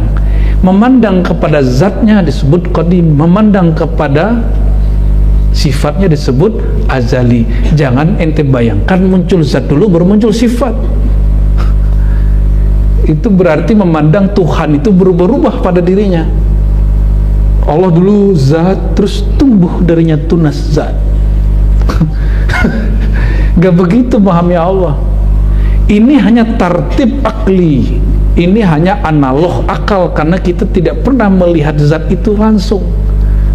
Memandang kepada zatnya disebut qadim, memandang kepada sifatnya disebut azali. Jangan ente bayangkan muncul zat dulu baru muncul sifat. Itu berarti memandang Tuhan itu berubah-ubah pada dirinya. Allah dulu zat, terus tumbuh darinya tunas zat. Gak begitu memahami Allah. Ini hanya tartib akli, ini hanya analog akal, karena kita tidak pernah melihat zat itu langsung.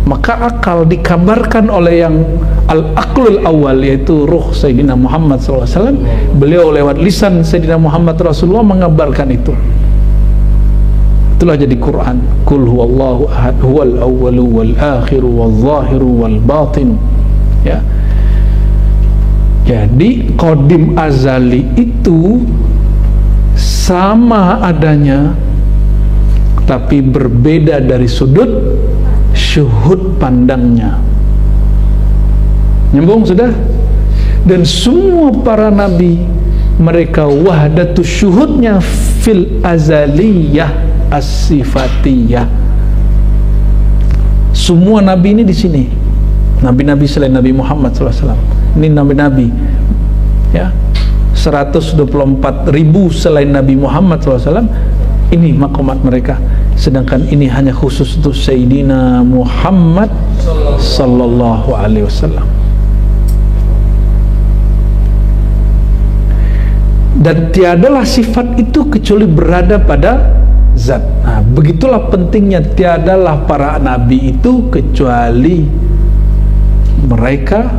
Maka akal dikabarkan oleh yang al-aqlul awal, yaitu ruh Sayyidina Muhammad SAW. Beliau lewat lisan Sayyidina Muhammad Rasulullah mengabarkan itu. Itulah jadi Quran. Qul huwallahu ahad, huwal awwalu wal akhiru wal zahiru wal batin. Ya. Jadi qadim azali itu sama adanya, tapi berbeda dari sudut syuhud pandangnya. Nyambung sudah? Dan semua para nabi mereka wahdatus syuhudnya fil azaliyah as-sifatiyah. Semua nabi ini di sini. Nabi-nabi selain Nabi Muhammad SAW. Ini nabi-nabi ya, 124.000 selain Nabi Muhammad SAW. Ini maqamat mereka. Sedangkan ini hanya khusus untuk Sayyidina Muhammad Sallallahu Alaihi Wasallam. Dan tiadalah sifat itu kecuali berada pada zat. Nah, begitulah pentingnya, tiadalah para nabi itu kecuali mereka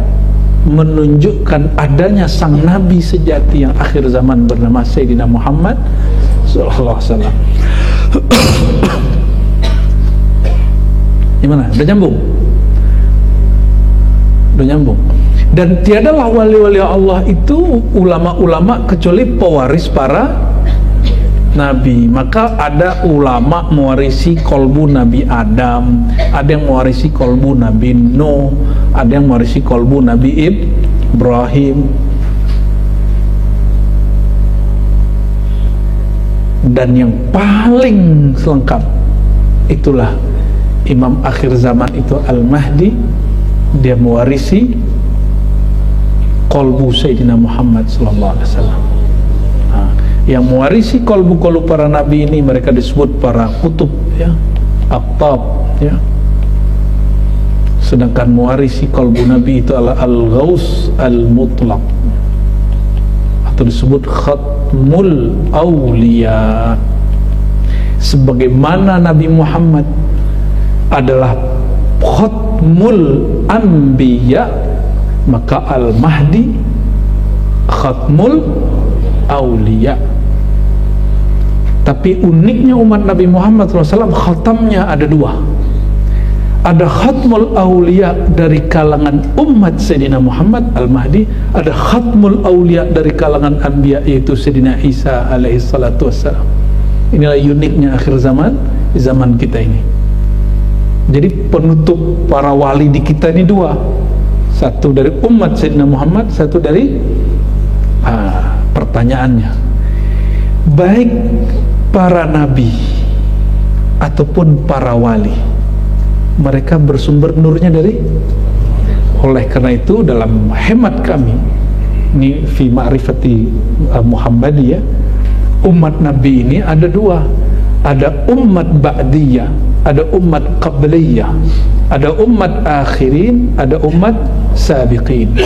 menunjukkan adanya sang nabi sejati yang akhir zaman bernama Sayyidina Muhammad sallallahu alaihi wasallam. Gimana? Udah nyambung? Udah nyambung. Dan tiadalah wali-wali Allah itu ulama-ulama kecuali pewaris para nabi. Maka ada ulama mewarisi kolbu Nabi Adam, ada yang mewarisi kolbu Nabi Nuh, ada yang mewarisi kolbu Nabi Ibrahim. Dan yang paling lengkap itulah Imam akhir zaman itu Al-Mahdi. Dia mewarisi kolbu Sayyidina Muhammad sallallahu alaihi wasallam. Yang mewarisi kolbu-kolbu para nabi ini mereka disebut para kutub, ya, aqtab, ya. Sedangkan mewarisi kolbu nabi itu adalah al-ghaus al-mutlaq, atau disebut khatmul awliya. Sebagaimana Nabi Muhammad adalah khatmul anbiya, maka al-Mahdi khatmul awliya. Tapi uniknya umat Nabi Muhammad SAW, khatamnya ada dua. Ada khatmul awliya dari kalangan umat Sayyidina Muhammad al-Mahdi, ada khatmul awliya dari kalangan anbiya, yaitu Sayyidina Isa alaihi salatu wassalam. Inilah uniknya akhir zaman, di zaman kita ini. Jadi penutup para wali di kita ini dua, satu dari umat Sayyidina Muhammad, satu dari pertanyaannya, baik para nabi ataupun para wali, mereka bersumber nurnya dari. Oleh karena itu dalam hemat kami ini fi ma'rifati Muhammadiyah, umat nabi ini ada dua, ada umat ba'diyah, ada umat qabliyah, ada umat akhirin, ada umat sabiqin.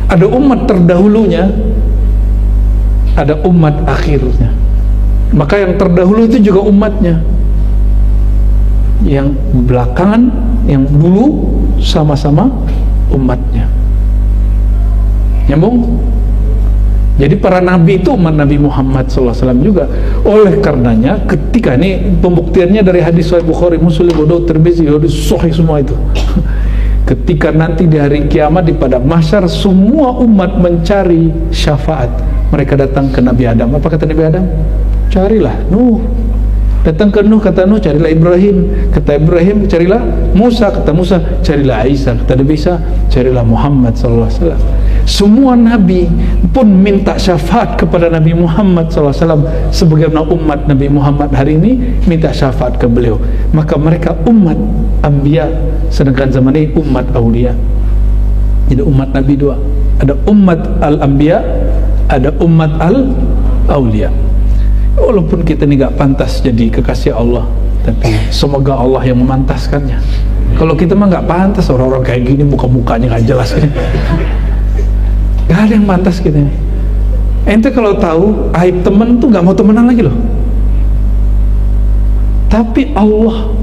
Ada umat terdahulunya, ada umat akhirnya. Maka yang terdahulu itu juga umatnya, yang belakangan, yang dulu sama-sama umatnya. Nyambung? Jadi para nabi itu umat Nabi Muhammad SAW juga. Oleh karenanya ketika ini pembuktiannya dari hadis Sahih Bukhari, Muslim, Abu Daud, Tirmizi, hadis sahih semua itu. Ketika nanti di hari kiamat di padang mahsyar semua umat mencari syafaat, mereka datang ke Nabi Adam. Apa kata Nabi Adam? Carilah Nuh. Datang ke Nuh, kata Nuh carilah Ibrahim. Kata Ibrahim carilah Musa. Kata Musa carilah Isa. Kata Nabi Isa carilah Muhammad SAW. Semua nabi pun minta syafaat kepada Nabi Muhammad SAW, sebagaimana umat Nabi Muhammad hari ini minta syafaat ke beliau. Maka mereka umat anbiya, sedangkan zaman ini umat awliya. Jadi umat nabi dua, ada umat al-anbiya, ada umat al-awliya. Walaupun kita ini gak pantas jadi kekasih Allah, tapi semoga Allah yang memantaskannya. Kalau kita mah gak pantas, orang-orang kayak gini muka-mukanya gak jelas kan. Gak ada yang pantas kita ini. Ente kalau tahu aib temen tuh gak mau temenan lagi loh. Tapi Allah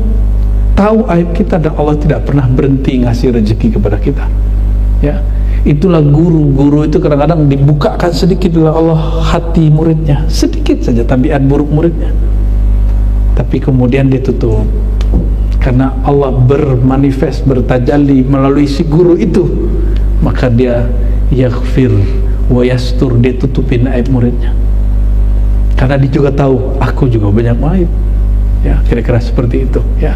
tahu aib kita dan Allah tidak pernah berhenti ngasih rezeki kepada kita. Ya, itulah guru-guru itu kadang-kadang dibukakan sedikit oleh Allah hati muridnya, sedikit saja tabiat buruk muridnya, tapi kemudian dia tutup karena Allah bermanifest, bertajalli melalui si guru itu. Maka dia yaghfir wa yastur, dia tutupin aib muridnya karena dia juga tahu aku juga banyak aib. Ya, kira-kira seperti itu ya.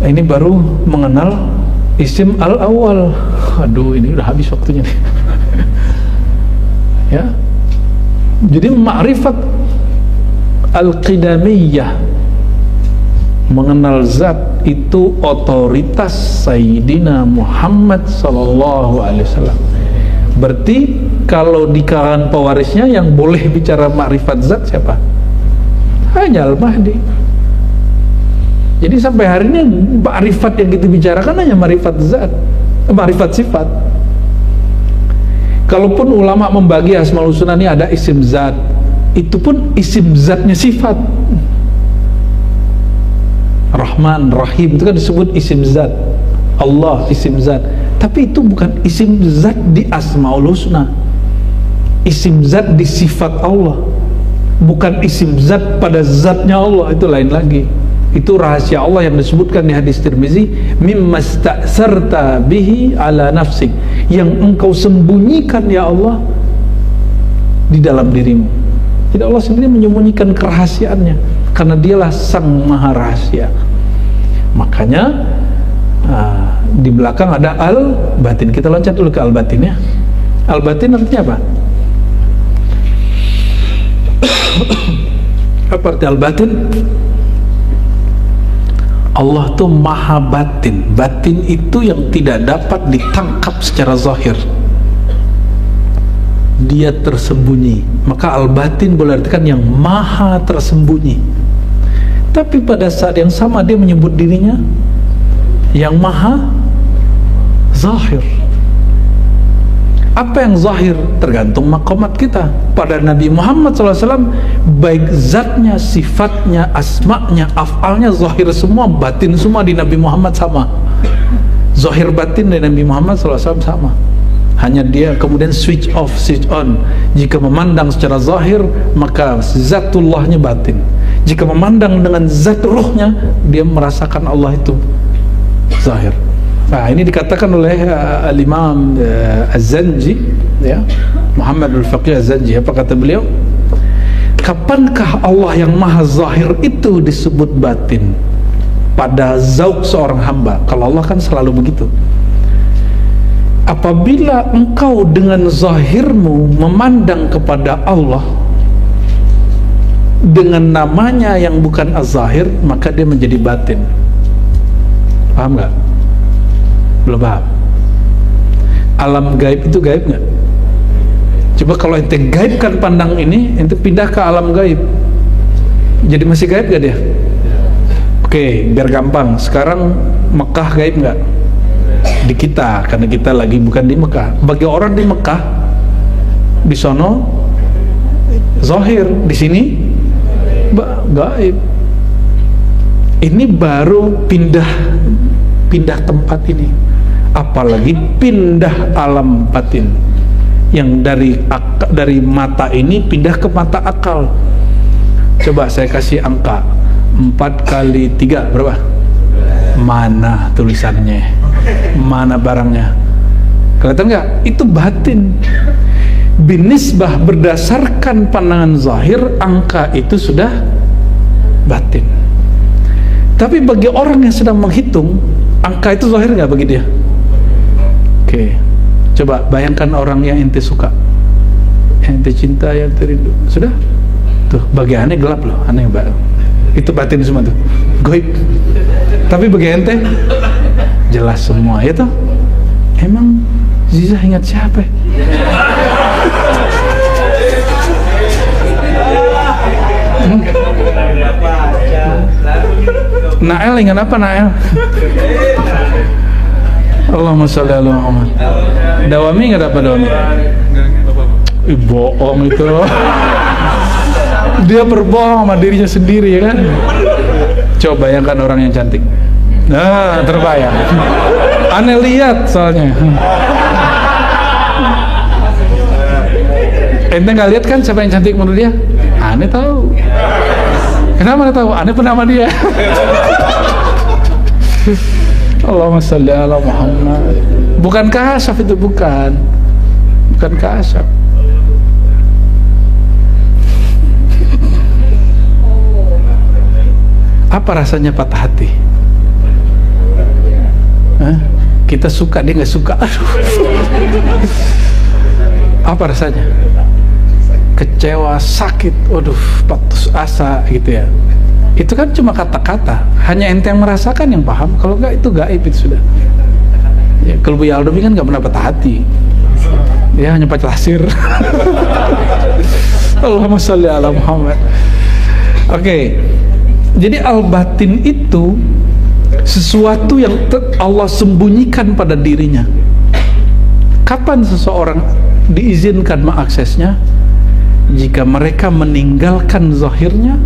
Ini baru mengenal isim al-awwal. Aduh, ini udah habis waktunya nih. Ya. Jadi ma'rifat al-qidamiyah, mengenal zat itu otoritas Sayyidina Muhammad sallallahu alaihi wasallam. Berarti kalau di kalangan pewarisnya yang boleh bicara ma'rifat zat siapa? Hanya Al-Mahdi. Jadi sampai hari ini ma'rifat yang kita bicarakan hanya ma'rifat zat, ma'rifat sifat. Kalaupun ulama membagi Asmaul Husna ini ada isim zat, itu pun isim zatnya sifat. Rahman, Rahim itu kan disebut isim zat. Allah isim zat, tapi itu bukan isim zat di Asmaul Husna. Isim zat di sifat Allah, bukan isim zat pada zatnya Allah, itu lain lagi. Itu rahasia Allah yang disebutkan di hadis Tirmizi, mimma sta'sarta bihi ala nafsik, yang engkau sembunyikan ya Allah di dalam dirimu. Jadi Allah sendiri menyembunyikan kerahasiaannya, karena dialah sang maha rahasia. Makanya di belakang ada al-batin. Kita loncat dulu ke al-batin ya. Al-batin artinya apa? Apa arti al-batin? Allah tuh maha batin. Batin itu yang tidak dapat ditangkap secara zahir, dia tersembunyi. Maka al-batin boleh artikan yang maha tersembunyi. Tapi pada saat yang sama dia menyebut dirinya yang maha zahir. Apa yang zahir tergantung maqamat kita. Pada Nabi Muhammad SAW, baik zatnya, sifatnya, asma'nya, af'alnya zahir semua, batin semua di Nabi Muhammad sama. Zahir batin dari Nabi Muhammad SAW sama. Hanya dia kemudian switch off, switch on. Jika memandang secara zahir, maka zatullahnya batin. Jika memandang dengan zat ruhnya, dia merasakan Allah itu zahir. Nah, ini dikatakan oleh Al-Imam Az-Zanji, ya, Muhammad Al-Faqih Az-Zanji. Apa kata beliau? Kapankah Allah yang maha zahir itu disebut batin pada zauq seorang hamba? Kalau Allah kan selalu begitu. Apabila engkau dengan zahirmu memandang kepada Allah dengan namanya yang bukan az-zahir, maka dia menjadi batin. Paham nggak? Belum paham? Alam gaib itu gaib nggak? Coba kalau ente gaibkan pandang ini, ente pindah ke alam gaib, jadi masih gaib gak dia? Oke, biar gampang. Sekarang Mekah gaib nggak? Di kita, karena kita lagi bukan di Mekah. Bagi orang di Mekah, di sono zahir, di sini gaib. Ini baru pindah tempat ini, apalagi pindah alam batin yang dari mata ini pindah ke mata akal. Coba saya kasih angka 4 kali 3 berapa? Mana tulisannya? Mana barangnya? Kelihatan nggak? Itu batin. Binisbah berdasarkan pandangan zahir, angka itu sudah batin. Tapi bagi orang yang sedang menghitung, angka itu zahir nggak bagi dia? Oke, coba bayangkan orang yang ente suka, yang ente cinta, yang ente rindu. Sudah? Tuh, bagi aneh gelap loh, aneh banget. Itu batin semua tuh, goib. Tapi bagi ente jelas semua, ya toh? Emang Ziza ingat siapa? Nael ingat apa Nael? Allahumma sholli ala Muhammad. Dawami ingat apa Dawami? Bohong itu. Dia berbohong sama dirinya sendiri, ya kan? Coba bayangkan orang yang cantik. Nah, terbayang. Aneh lihat soalnya. Ente nggak lihat kan siapa yang cantik menurut dia? Aneh tahu. Kenapa Aneh tahu? Aneh pernah sama dia. Allahumma sholli ala Muhammad. Bukan kasyaf itu, bukan kasyaf. Apa rasanya patah hati? Hah? Kita suka, dia nggak suka. Aduh. Apa rasanya? Kecewa, sakit, waduh, putus asa gitu ya. Itu kan cuma kata-kata, hanya ente yang merasakan, yang paham. Kalau enggak, itu gaib, itu sudah ya. Kalau Bu Aldomi kan nggak pernah patah hati, dia hanya patah lasir. Allahumma sholli ala Muhammad. Oke, jadi al-batin itu sesuatu yang Allah sembunyikan pada dirinya. Kapan seseorang diizinkan mengaksesnya? jika mereka meninggalkan zahirnya,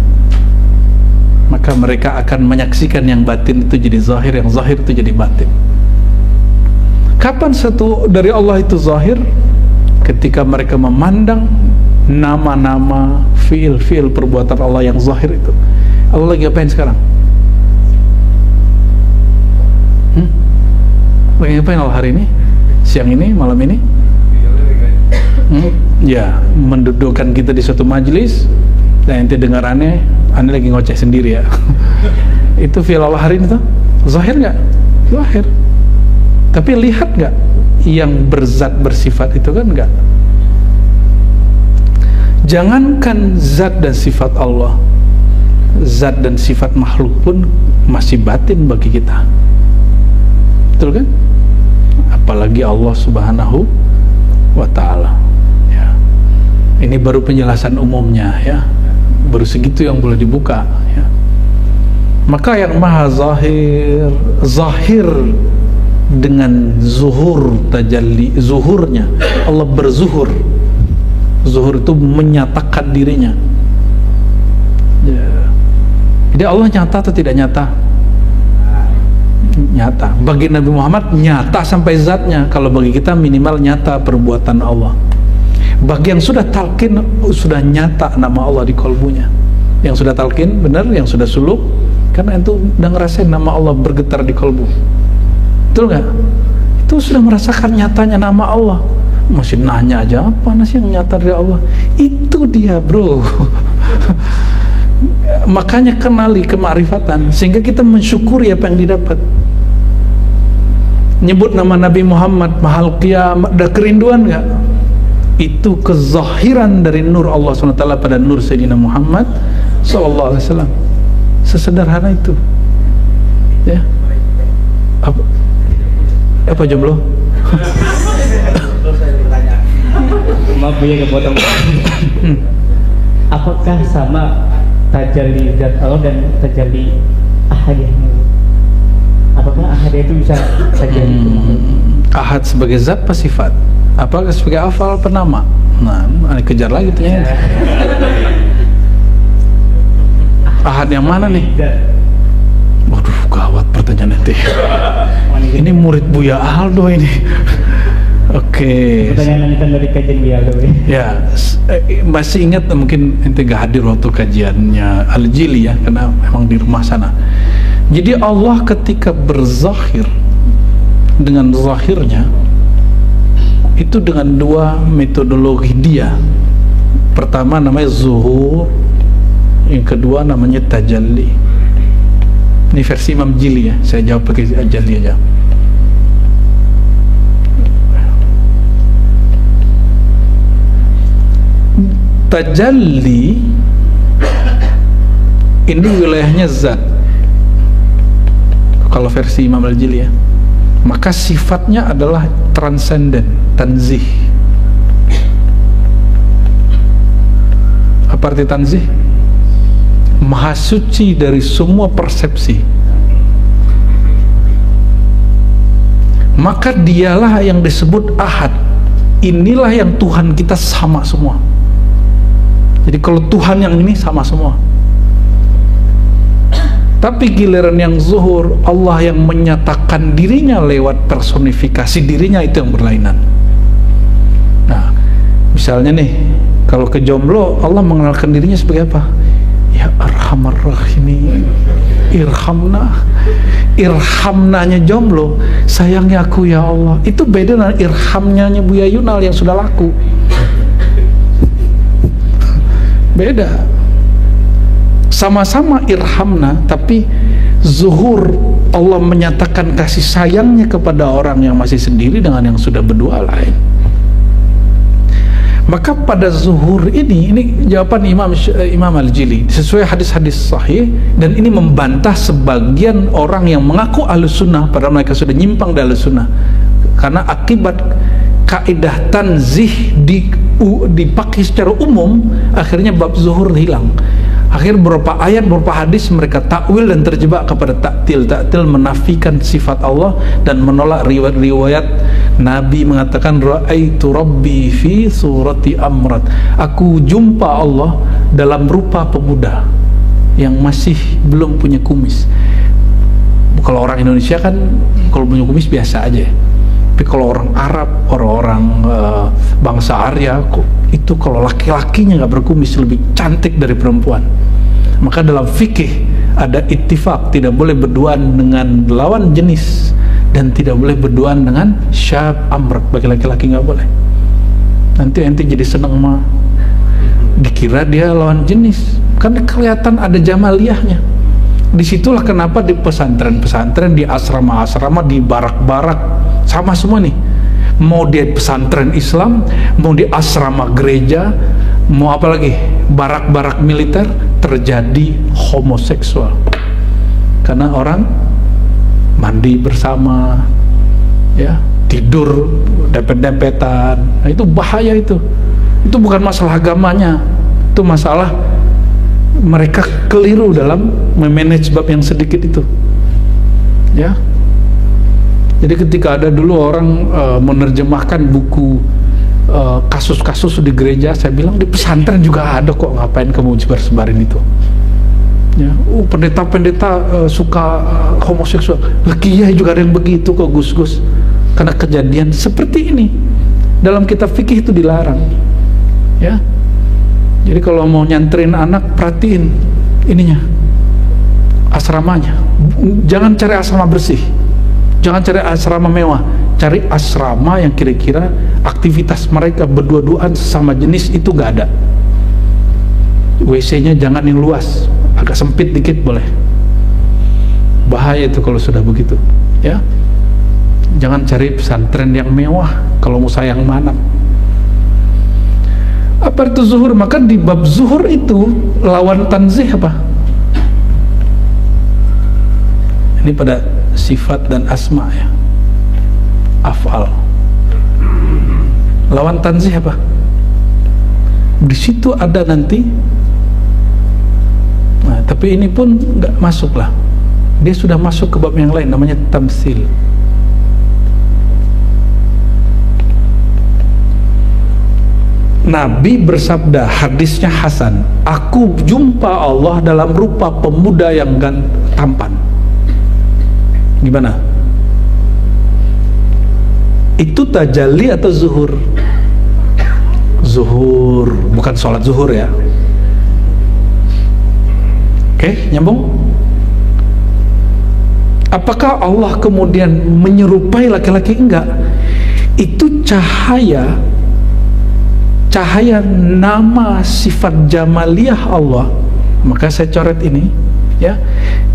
maka mereka akan menyaksikan yang batin itu jadi zahir, yang zahir itu jadi batin. Kapan satu dari Allah itu zahir? Ketika mereka memandang nama-nama, fiil-fiil perbuatan Allah yang zahir itu. Allah lagi ngapain sekarang? Lagi ngapain Allah hari ini? Siang ini, malam ini? Ya, mendudukkan kita di suatu majelis dan ente dengar aneh lagi ngoceh sendiri ya. Itu fiil Allah hari ini tuh zahir nggak? Zahir. Tapi lihat nggak yang berzat bersifat itu kan nggak. Jangankan zat dan sifat Allah, zat dan sifat makhluk pun masih batin bagi kita. Betul kan? Apalagi Allah Subhanahu wa ta'ala ya. Ini baru penjelasan umumnya ya, baru segitu yang boleh dibuka ya. Maka yang maha zahir, zahir dengan zuhur tajalli, zuhurnya Allah berzuhur. Zuhur itu menyatakan dirinya ya. Jadi Allah nyata atau tidak nyata? Nyata. Bagi Nabi Muhammad nyata sampai zatnya. Kalau bagi kita minimal nyata perbuatan Allah. Bagi yang sudah talqin, sudah nyata nama Allah di kolbunya. Yang sudah talqin benar, yang sudah suluk, karena itu udah ngerasain nama Allah bergetar di kolbu. Betul nggak? Itu sudah merasakan nyatanya nama Allah. Masih nanya aja, apa sih yang nyata dari Allah? Itu dia bro. Makanya kenali kemakrifatan sehingga kita mensyukuri apa yang didapat. Nyebut nama Nabi Muhammad mahal kiamat, ada kerinduan nggak? Itu kezahiran dari nur Allah SWT pada nur Sayyidina Muhammad SAW. Sesederhana itu ya. Apa jomblo? Maaf ya kepotong. Apakah sama tajalli zat Allah dan tajalli ahadiyahnya? Apakah ahadiyah itu bisa tajalli? Ahad sebagai zat apa sifat? Apakah sebagai afal penama? Nah, kejar lagi ternyata. Ahad yang mana nih? Waduh, gawat pertanyaan itu. Ini murid Buya Aldo ini. Oke. Pertanyaan lanjutan dari kajian Buya Aldo. Ya, masih ingat mungkin ente gak hadir waktu kajiannya Al-Jili ya, karena memang di rumah sana. Jadi Allah ketika berzahir dengan zahirnya itu dengan dua metodologi dia. Pertama namanya zuhur, yang kedua namanya tajalli. Ini versi Imam Jili ya, saya jawab pakai tajalli aja. Tajalli ini wilayahnya zat kalau versi Imam Al-Jili ya. Maka sifatnya adalah transenden, tanzih. Apa arti tanzih? Maha suci dari semua persepsi. Maka dialah yang disebut ahad. Inilah yang Tuhan kita sama semua. Jadi kalau Tuhan yang ini sama semua. Tapi giliran yang zuhur, Allah yang menyatakan dirinya lewat personifikasi dirinya, itu yang berlainan. Nah, misalnya nih, kalau ke jomblo, Allah mengenalkan dirinya sebagai apa? Ya Arhamar Rahimin, irhamna. Irhamnanya jomblo, sayangnya aku ya Allah. Itu beda dengan irhamnya Buya Yunal yang sudah laku. Beda. Sama-sama irhamna, tapi zuhur Allah menyatakan kasih sayangnya kepada orang yang masih sendiri dengan yang sudah berdua lain. Maka pada zuhur ini jawaban Imam Al-Jili sesuai hadis-hadis sahih, dan ini membantah sebagian orang yang mengaku ahlus sunnah padahal mereka sudah nyimpang dari ahlus sunnah, karena akibat kaidah tanzih di dipakai secara umum, akhirnya bab zuhur hilang. Akhir beberapa ayat, beberapa hadis mereka takwil dan terjebak kepada taktil menafikan sifat Allah dan menolak riwayat-riwayat Nabi mengatakan ra'aitu rabbi fi surati amrat. Aku jumpa Allah dalam rupa pemuda yang masih belum punya kumis. Kalau orang Indonesia kan kalau punya kumis biasa aja. Tapi kalau orang Arab, orang-orang bangsa Arya, itu kalau laki-lakinya nggak berkumis lebih cantik dari perempuan. Maka dalam fikih ada ittifaq, tidak boleh berduaan dengan lawan jenis dan tidak boleh berduaan dengan syab amr. Bagi laki-laki nggak boleh. Nanti ente jadi seneng mah, dikira dia lawan jenis. Kan kelihatan ada jamaliyahnya. Disitulah kenapa di pesantren-pesantren, di asrama-asrama, di barak-barak sama semua nih. Mau dia pesantren Islam, mau di asrama gereja, mau apa lagi, barak-barak militer, terjadi homoseksual. Karena orang mandi bersama, ya, tidur dempet-dempetan. Nah, itu bahaya itu. Itu bukan masalah agamanya, itu masalah mereka keliru dalam memanage bab yang sedikit itu, ya. Jadi ketika ada dulu orang menerjemahkan buku kasus-kasus di gereja, saya bilang di pesantren juga ada kok, ngapain kamu sebar-sebarin itu, ya. Pendeta-pendeta suka homoseksual, kiai juga ada yang begitu kok, Gus-Gus. Karena kejadian seperti ini dalam kitab fikih itu dilarang, ya. Jadi kalau mau nyantrin anak, perhatiin ininya, asramanya. Jangan cari asrama bersih, jangan cari asrama mewah, cari asrama yang kira-kira aktivitas mereka berdua-duaan sesama jenis itu gak ada. WC-nya jangan yang luas, agak sempit dikit boleh. Bahaya itu kalau sudah begitu, ya. Jangan cari pesantren yang mewah kalau mau sayang mana. Apa itu zuhur? Maka di bab zuhur itu lawan tanzih apa? Ini pada sifat dan asma, ya, af'al. Lawan tanzih apa? Di situ ada nanti. Nah, tapi ini pun nggak masuk lah. Dia sudah masuk ke bab yang lain, namanya tamsil. Nabi bersabda, hadisnya Hasan, aku jumpa Allah dalam rupa pemuda yang tampan. Gimana? Itu tajalli atau zuhur? Zuhur, bukan sholat zuhur, ya. Oke, nyambung? Apakah Allah kemudian menyerupai laki-laki? Enggak. Itu cahaya nama sifat jamaliyah Allah. Maka saya coret ini, ya.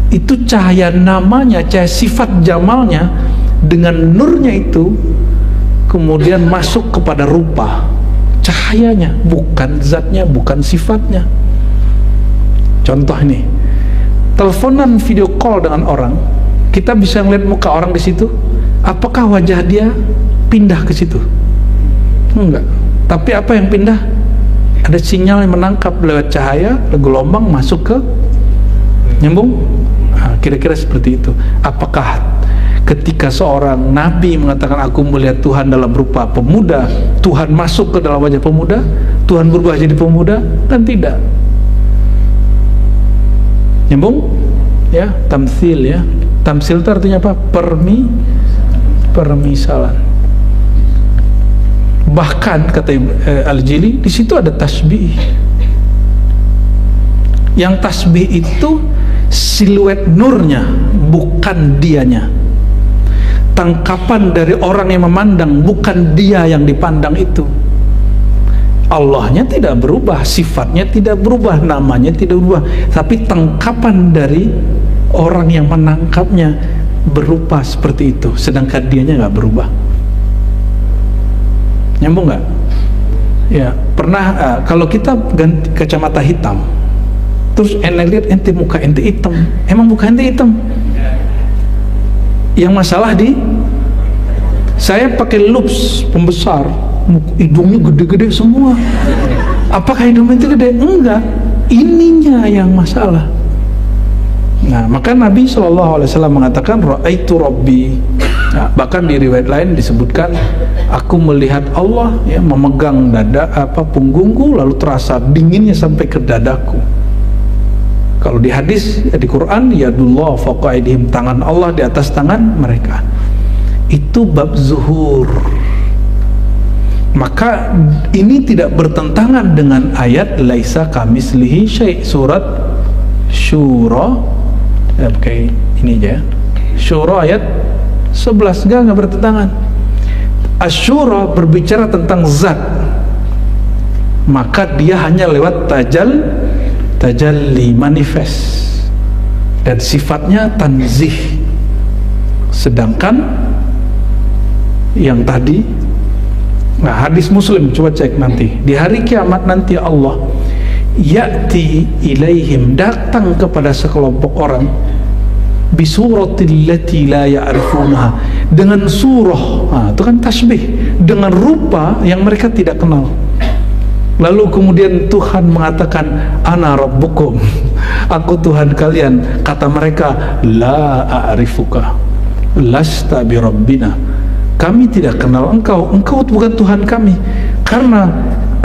Itu cahaya namanya, cahaya sifat jamalnya dengan nurnya itu kemudian masuk kepada rupa. Cahayanya, bukan zatnya, bukan sifatnya. Contoh ini, teleponan video call dengan orang, kita bisa ngeliat muka orang di situ. Apakah wajah dia pindah ke situ? Enggak. Tapi apa yang pindah? Ada sinyal yang menangkap lewat cahaya, gelombang masuk ke, nyambung? Nah, kira-kira seperti itu. Apakah ketika seorang nabi mengatakan aku melihat Tuhan dalam rupa pemuda, Tuhan masuk ke dalam wajah pemuda, Tuhan berubah jadi pemuda? Kan tidak. Nyambung? Ya, tamsil, ya. Tamsil itu artinya apa? Permisalan. Bahkan kata Al-Jili, di situ ada tasbih. Yang tasbih itu siluet nurnya, bukan dianya. Tangkapan dari orang yang memandang, bukan dia yang dipandang itu. Allahnya tidak berubah, sifatnya tidak berubah, namanya tidak berubah, tapi tangkapan dari orang yang menangkapnya berupa seperti itu, sedangkan dianya nggak berubah. Nyambung nggak? Ya, pernah kalau kita ganti kacamata hitam, terus lihat ente muka ente hitam, emang muka ente hitam? Yang masalah di saya pakai loops pembesar, hidungnya gede-gede semua. Apakah hidungnya itu gede? Enggak, ininya yang masalah. Nah, maka Nabi SAW mengatakan ra'aitu Rabbi. Nah, bahkan di riwayat lain disebutkan, aku melihat Allah ya memegang punggungku, lalu terasa dinginnya sampai ke dadaku. Kalau di hadis di Quran, yadullah fawqa aydihim, tangan Allah di atas tangan mereka. Itu bab zuhur. Maka ini tidak bertentangan dengan ayat laisa kamislihi syai', surat Syura. Pakai ini aja. Syura ayat 11, enggak bertentangan. Asy-Syura berbicara tentang zat. Maka dia hanya lewat tajalli, manifest, dan sifatnya tanzih. Sedangkan yang tadi, nah hadis Muslim, coba cek nanti, di hari kiamat nanti Allah ya'ti ilaihim, datang kepada sekelompok orang, bisuratil lati la ya'rifunaha, dengan surah, itu kan tasbih, dengan rupa yang mereka tidak kenal. Lalu kemudian Tuhan mengatakan ana rabbukum, aku Tuhan kalian. Kata mereka, la a'rifuka lasta bi rabbina, kami tidak kenal engkau, engkau bukan Tuhan kami. Karena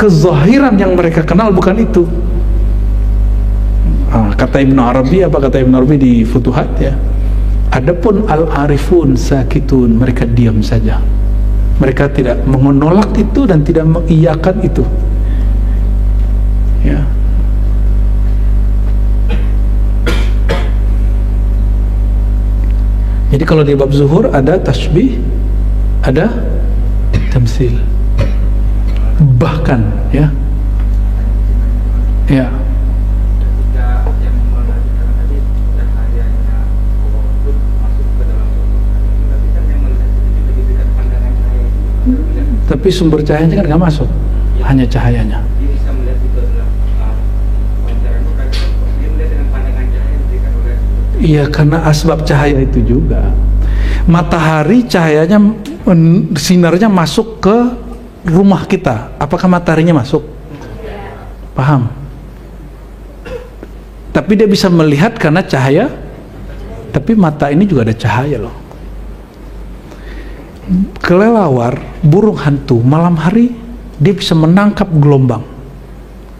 kezahiran yang mereka kenal bukan itu. Kata Ibnu Arabi, apa kata Ibnu Arabi di Futuhat ya, adapun al-arifun sakitun, mereka diam saja, mereka tidak menolak itu dan tidak mengiyakan itu ya. Jadi kalau di bab zuhur ada tasbih, ada tamsil, bahkan ya tapi sumber cahayanya kan nggak masuk, hanya cahayanya. Iya, karena asbab cahaya itu juga. Matahari cahayanya, sinarnya masuk ke rumah kita. Apakah mataharinya masuk? Paham? Tapi dia bisa melihat karena cahaya. Tapi mata ini juga ada cahaya loh. Kelelawar, burung hantu, malam hari dia bisa menangkap gelombang.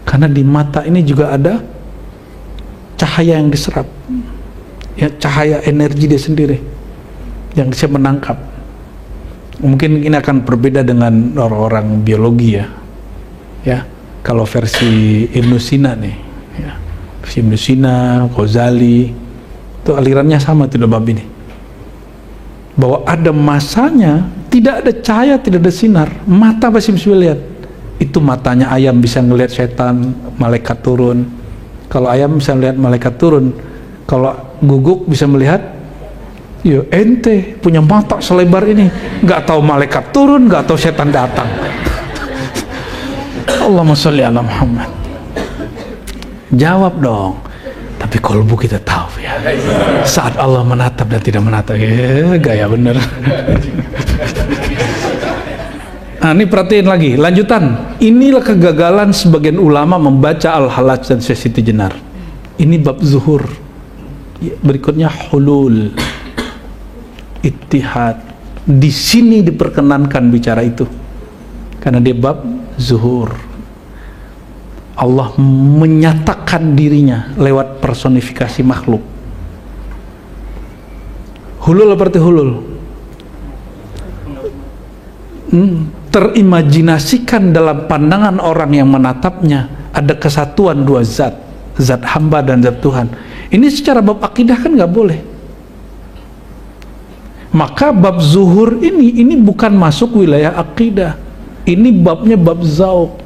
Karena di mata ini juga ada cahaya yang diserap. Ya, cahaya energi dia sendiri yang bisa menangkap. Mungkin ini akan berbeda dengan orang-orang biologi ya. Kalau versi Ibnu Sina nih ya, versi Ibnu Sina, Ghazali, itu alirannya sama tidak bab ini, bahwa ada masanya tidak ada cahaya, tidak ada sinar, mata masih bisa lihat. Itu matanya ayam bisa ngelihat setan, malaikat turun. Kalau ayam bisa lihat malaikat turun, kalau guguk bisa melihat, ya ente punya mata selebar ini, nggak tahu malaikat turun, nggak tahu setan datang. Allahumma sholli ala Muhammad. Jawab dong. Tapi kolbu kita tahu ya, saat Allah menatap dan tidak menatap, ya gaya bener. Nah ini perhatiin lagi, lanjutan. Inilah kegagalan sebagian ulama membaca Al-Halaj dan Syekh Siti Jenar. Ini bab zuhur. Berikutnya hulul, ittihad. Di sini diperkenankan bicara itu karena dia bab zuhur. Allah menyatakan dirinya lewat personifikasi makhluk. Hulul seperti hulul, terimajinasikan dalam pandangan orang yang menatapnya ada kesatuan dua zat, zat hamba dan zat Tuhan. Ini secara bab akidah kan nggak boleh. Maka bab zuhur ini bukan masuk wilayah akidah. Ini babnya bab zauq.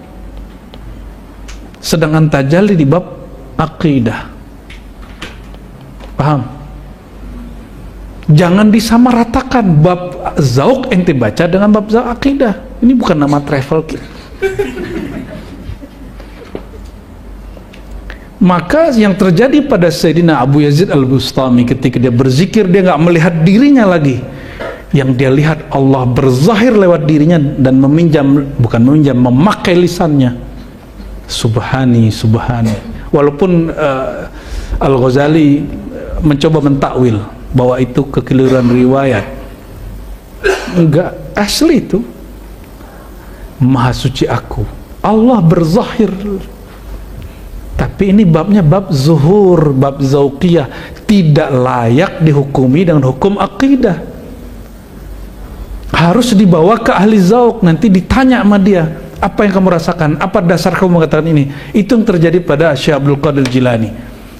Sedangkan tajalli di bab akidah. Paham? Jangan disamaratakan bab zauq ente baca dengan bab zauq akidah. Ini bukan nama travel kit. Maka yang terjadi pada Sayyidina Abu Yazid Al-Bustami ketika dia berzikir, dia nggak melihat dirinya lagi. yang dia lihat Allah berzahir lewat dirinya dan memakai lisannya. Subhani, subhani. Walaupun Al-Ghazali mencoba mentakwil bahwa itu kekeliruan riwayat, enggak, asli itu. Maha suci aku, Allah berzahir. Tapi ini babnya bab zuhur, bab zauqiyah, tidak layak dihukumi dengan hukum akidah. Harus dibawa ke ahli zauq, nanti ditanya sama dia, apa yang kamu rasakan, apa dasar kamu mengatakan ini. Itu yang terjadi pada Syekh Abdul Qadir Jilani.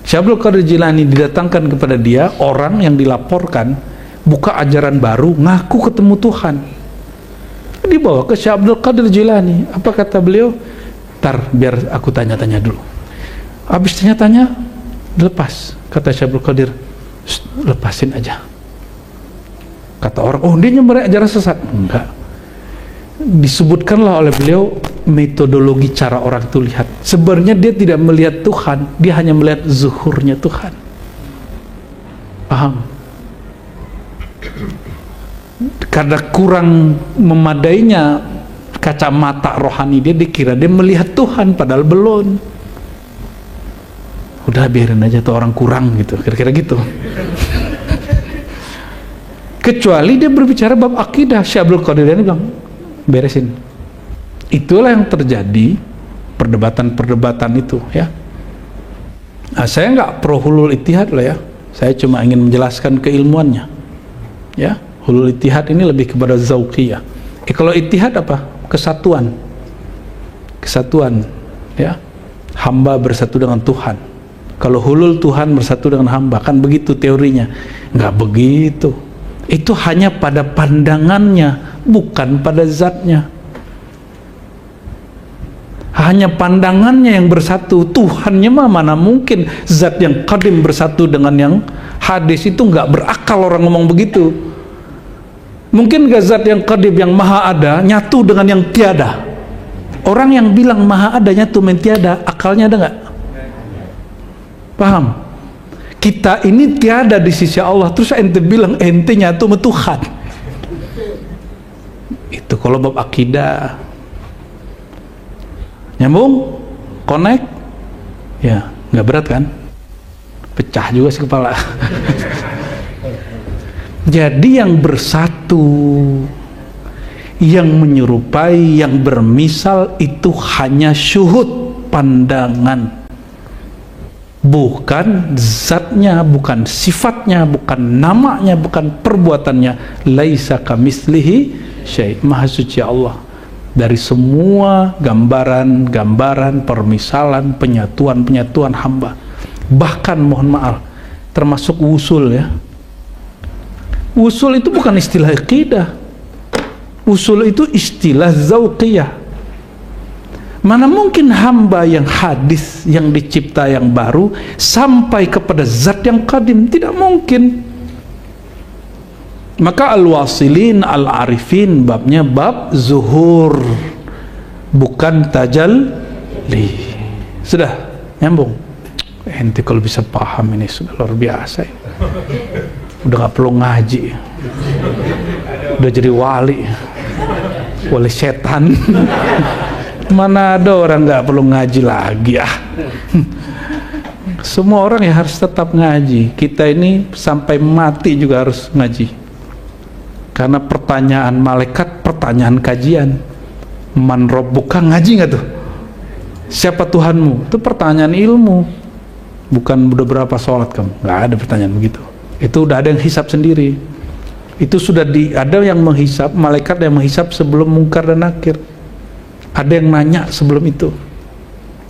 Syekh Abdul Qadir Jilani didatangkan kepada dia orang yang dilaporkan buka ajaran baru, ngaku ketemu Tuhan. Dibawa ke Syekh Abdul Qadir Jilani. Apa kata beliau? Ntar biar aku tanya-tanya dulu. Habis tanya-tanya, lepas. Kata Syekh Abdul Qadir, lepasin aja. Kata orang, oh dia nyembah ajaran sesat. Enggak. Disebutkanlah oleh beliau metodologi cara orang itu lihat. Sebenarnya dia tidak melihat Tuhan, dia hanya melihat zuhurnya Tuhan. Paham? Karena kurang memadainya kacamata rohani dia, dikira dia melihat Tuhan padahal belum. Udah biarin aja tuh orang kurang gitu, kira-kira gitu. Kecuali dia berbicara bab akidah, Syekh Abdul Qadir ini bilang beresin. Itulah yang terjadi, perdebatan-perdebatan itu ya. Nah, saya nggak pro hulul ittihad lah ya, saya cuma ingin menjelaskan keilmuannya ya. Hulul ittihad ini lebih kepada zauqiyah. Kalau ittihad apa? Kesatuan. Kesatuan ya. Hamba bersatu dengan Tuhan. Kalau hulul Tuhan bersatu dengan hamba, kan begitu teorinya. Nggak begitu. Itu hanya pada pandangannya, bukan pada zatnya. Hanya pandangannya yang bersatu, Tuhannya mah mana mungkin. Zat yang qadim bersatu dengan yang hadis, itu nggak berakal orang ngomong begitu. Mungkin gak zat yang qadim, yang maha ada, nyatu dengan yang tiada? Orang yang bilang maha ada nyatu dengan tiada, akalnya ada nggak? Paham? Kita ini tiada di sisi Allah, terus ente bilang ente nyatu sama Tuhan. Itu kalau bab akidah. Nyambung? Connect? Ya, nggak berat kan? Pecah juga sih kepala. Jadi yang bersatu, yang menyerupai, yang bermisal itu hanya syuhud, pandangan, bukan zatnya, bukan sifatnya, bukan namanya, bukan perbuatannya. Laisa kamitslihi syai'. Maha suci Allah dari semua gambaran-gambaran, permisalan, penyatuan-penyatuan hamba. Bahkan mohon maaf, termasuk wusul ya. Usul itu bukan istilah aqidah. Usul itu istilah zauqiyah. Mana mungkin hamba yang hadis, yang dicipta yang baru, sampai kepada zat yang qadim? Tidak mungkin. Maka al-wasilin, al-arifin, babnya bab zuhur, bukan tajalli. Sudah nyambung? Ente kalau bisa paham ini sudah luar biasa ya. Udah gak perlu ngaji, udah jadi wali setan. Mana ada orang gak perlu ngaji lagi ah. Semua orang ya harus tetap ngaji. Kita ini sampai mati juga harus ngaji, karena pertanyaan malaikat, pertanyaan kajian. Man rabbuka, ngaji gak tuh? Siapa Tuhanmu? Itu pertanyaan ilmu, bukan udah berapa sholat kamu. Gak ada pertanyaan begitu. Itu udah ada yang hisab sendiri. Itu sudah ada yang menghisab, malaikat yang menghisab sebelum mungkar dan nakir. Ada yang nanya sebelum itu.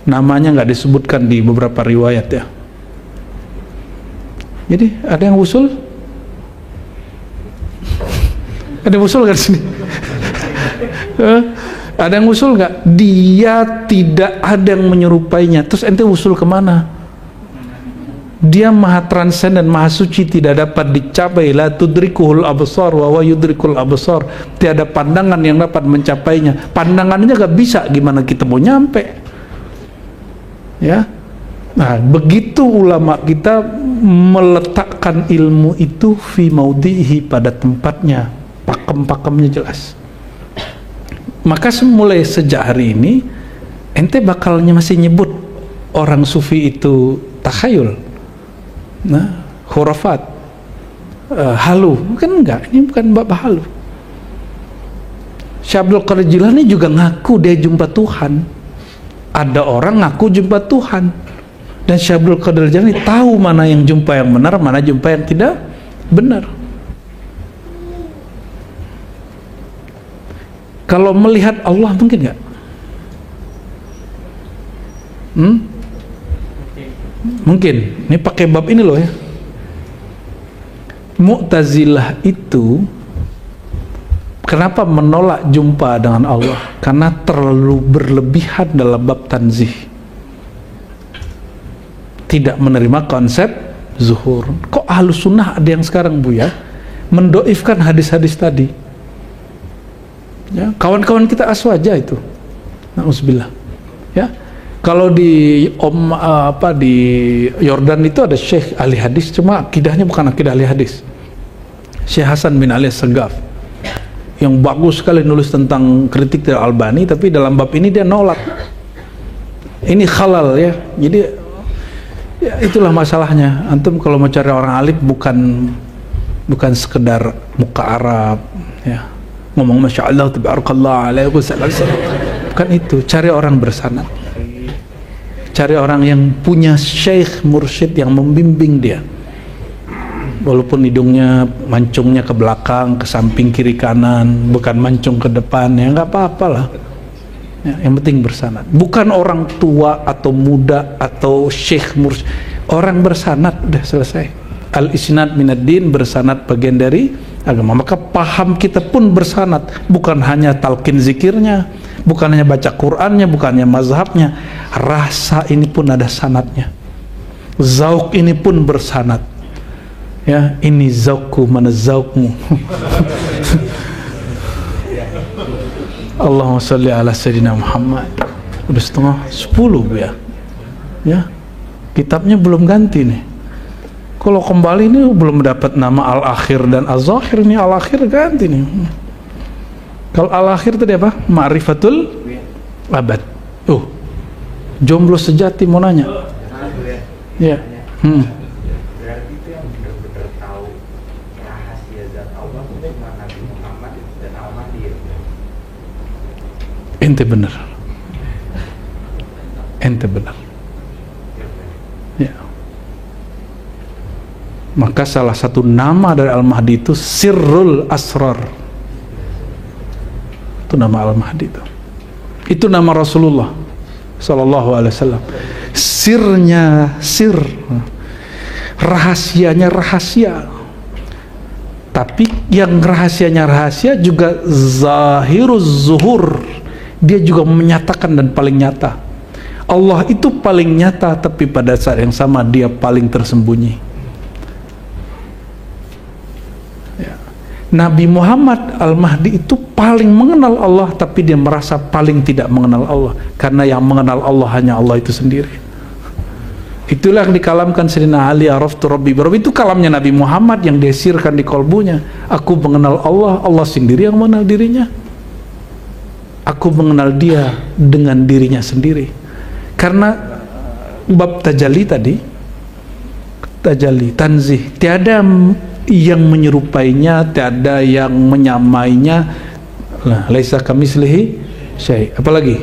Namanya nggak disebutkan di beberapa riwayat ya. Jadi ada yang usul? Ada yang usul nggak di sini? Ada yang usul nggak? Dia tidak ada yang menyerupainya. Terus ente usul kemana? Dia maha transenden, maha suci, tidak dapat dicapai. La tudrikuhul absar wa huwa yudrikul absar. Tiada pandangan yang dapat mencapainya. Pandangannya gak bisa, gimana kita mau nyampe? Ya. Nah, begitu ulama kita meletakkan ilmu itu fi maudhihi, pada tempatnya. pakem-pakemnya jelas. Maka mulai sejak hari ini ente bakalnya masih nyebut orang sufi itu takhayul, khurafat, halu, kan enggak, ini bukan bab halu. Syekh Abdul Qadir Jilani juga ngaku dia jumpa Tuhan. Ada orang ngaku jumpa Tuhan, dan Syekh Abdul Qadir Jilani tahu mana yang jumpa yang benar, mana jumpa yang tidak benar. Kalau melihat Allah mungkin nggak? Mungkin. Ini pakai bab ini loh ya. Mu'tazilah itu kenapa menolak jumpa dengan Allah? Karena terlalu berlebihan dalam bab tanzih. Tidak menerima konsep zuhur. Kok Ahlus Sunnah ada yang sekarang Buya mendoifkan hadis-hadis tadi? Ya, kawan-kawan kita aswaja itu. Na'udzubillah. Ya. Kalau di di Yordan itu ada Syekh ahli hadis, cuma akidahnya bukan akidah ahli hadis. Syekh Hasan bin Ali Segaf yang bagus sekali nulis tentang kritik dari Albani, tapi dalam bab ini dia nolak. Ini halal ya. Jadi ya itulah masalahnya. Antum kalau mau cari orang alim bukan sekedar muka Arab ya. Ngomong Masya Allah, Tabarakallah, alaihi wasallam. Bukan itu, cari orang bersanad. Cari orang yang punya syekh mursyid yang membimbing dia. Walaupun hidungnya, mancungnya ke belakang, ke samping, kiri, kanan, bukan mancung ke depan, ya nggak apa-apa lah. Ya, yang penting bersanad. Bukan orang tua atau muda atau syekh mursyid. Orang bersanad, udah selesai. Al-isnad minad din, bersanad bagian dari agama. Maka paham kita pun bersanad, bukan hanya talqin zikirnya, bukan hanya baca Qur'annya, bukan hanya mazhabnya. Rasa ini pun ada sanadnya. Zauk ini pun bersanad. Ya, ini zaukku, mana zaukmu. Allahumma sholli ala sayyidina Muhammad. Udah setengah 10 ya. Ya. Kitabnya belum ganti nih. Kalau kembali ini belum dapat nama Al-Akhir dan Az-Zahir, nih Al-Akhir ganti nih. Kalau Al-Akhir tadi apa? Ma'rifatul Abad. Jomblo sejati mau nanya. Ya. Berarti itu yang benar-benar tahu rahasia zat Allah itu cuma Nabi Muhammad dan Al-Mahdi. Ente benar. Ente benar. Ya. Maka salah satu nama dari Al-Mahdi itu Sirrul Asrar. Itu nama Al-Mahdi itu. Itu nama Rasulullah sallallahu alaihi wasallam. Sirnya sir. Rahasianya rahasia. Tapi yang rahasianya rahasia juga zahiruz zuhur. Dia juga menyatakan dan paling nyata. Allah itu paling nyata, tapi pada saat yang sama dia paling tersembunyi. Nabi Muhammad Al-Mahdi itu paling mengenal Allah, tapi dia merasa paling tidak mengenal Allah, karena yang mengenal Allah hanya Allah itu sendiri. Itulah yang dikalamkan Sayyidina Ali, Araftu Rabbi. Itu kalamnya Nabi Muhammad yang desirkan di kolbunya. Aku mengenal Allah, Allah sendiri yang mengenal dirinya. Aku mengenal dia dengan dirinya sendiri. Karena bab tajalli tadi, tajalli, tanzih, tiada yang menyerupainya, tiada yang menyamainya. Laisa kamislihi syai'. Apalagi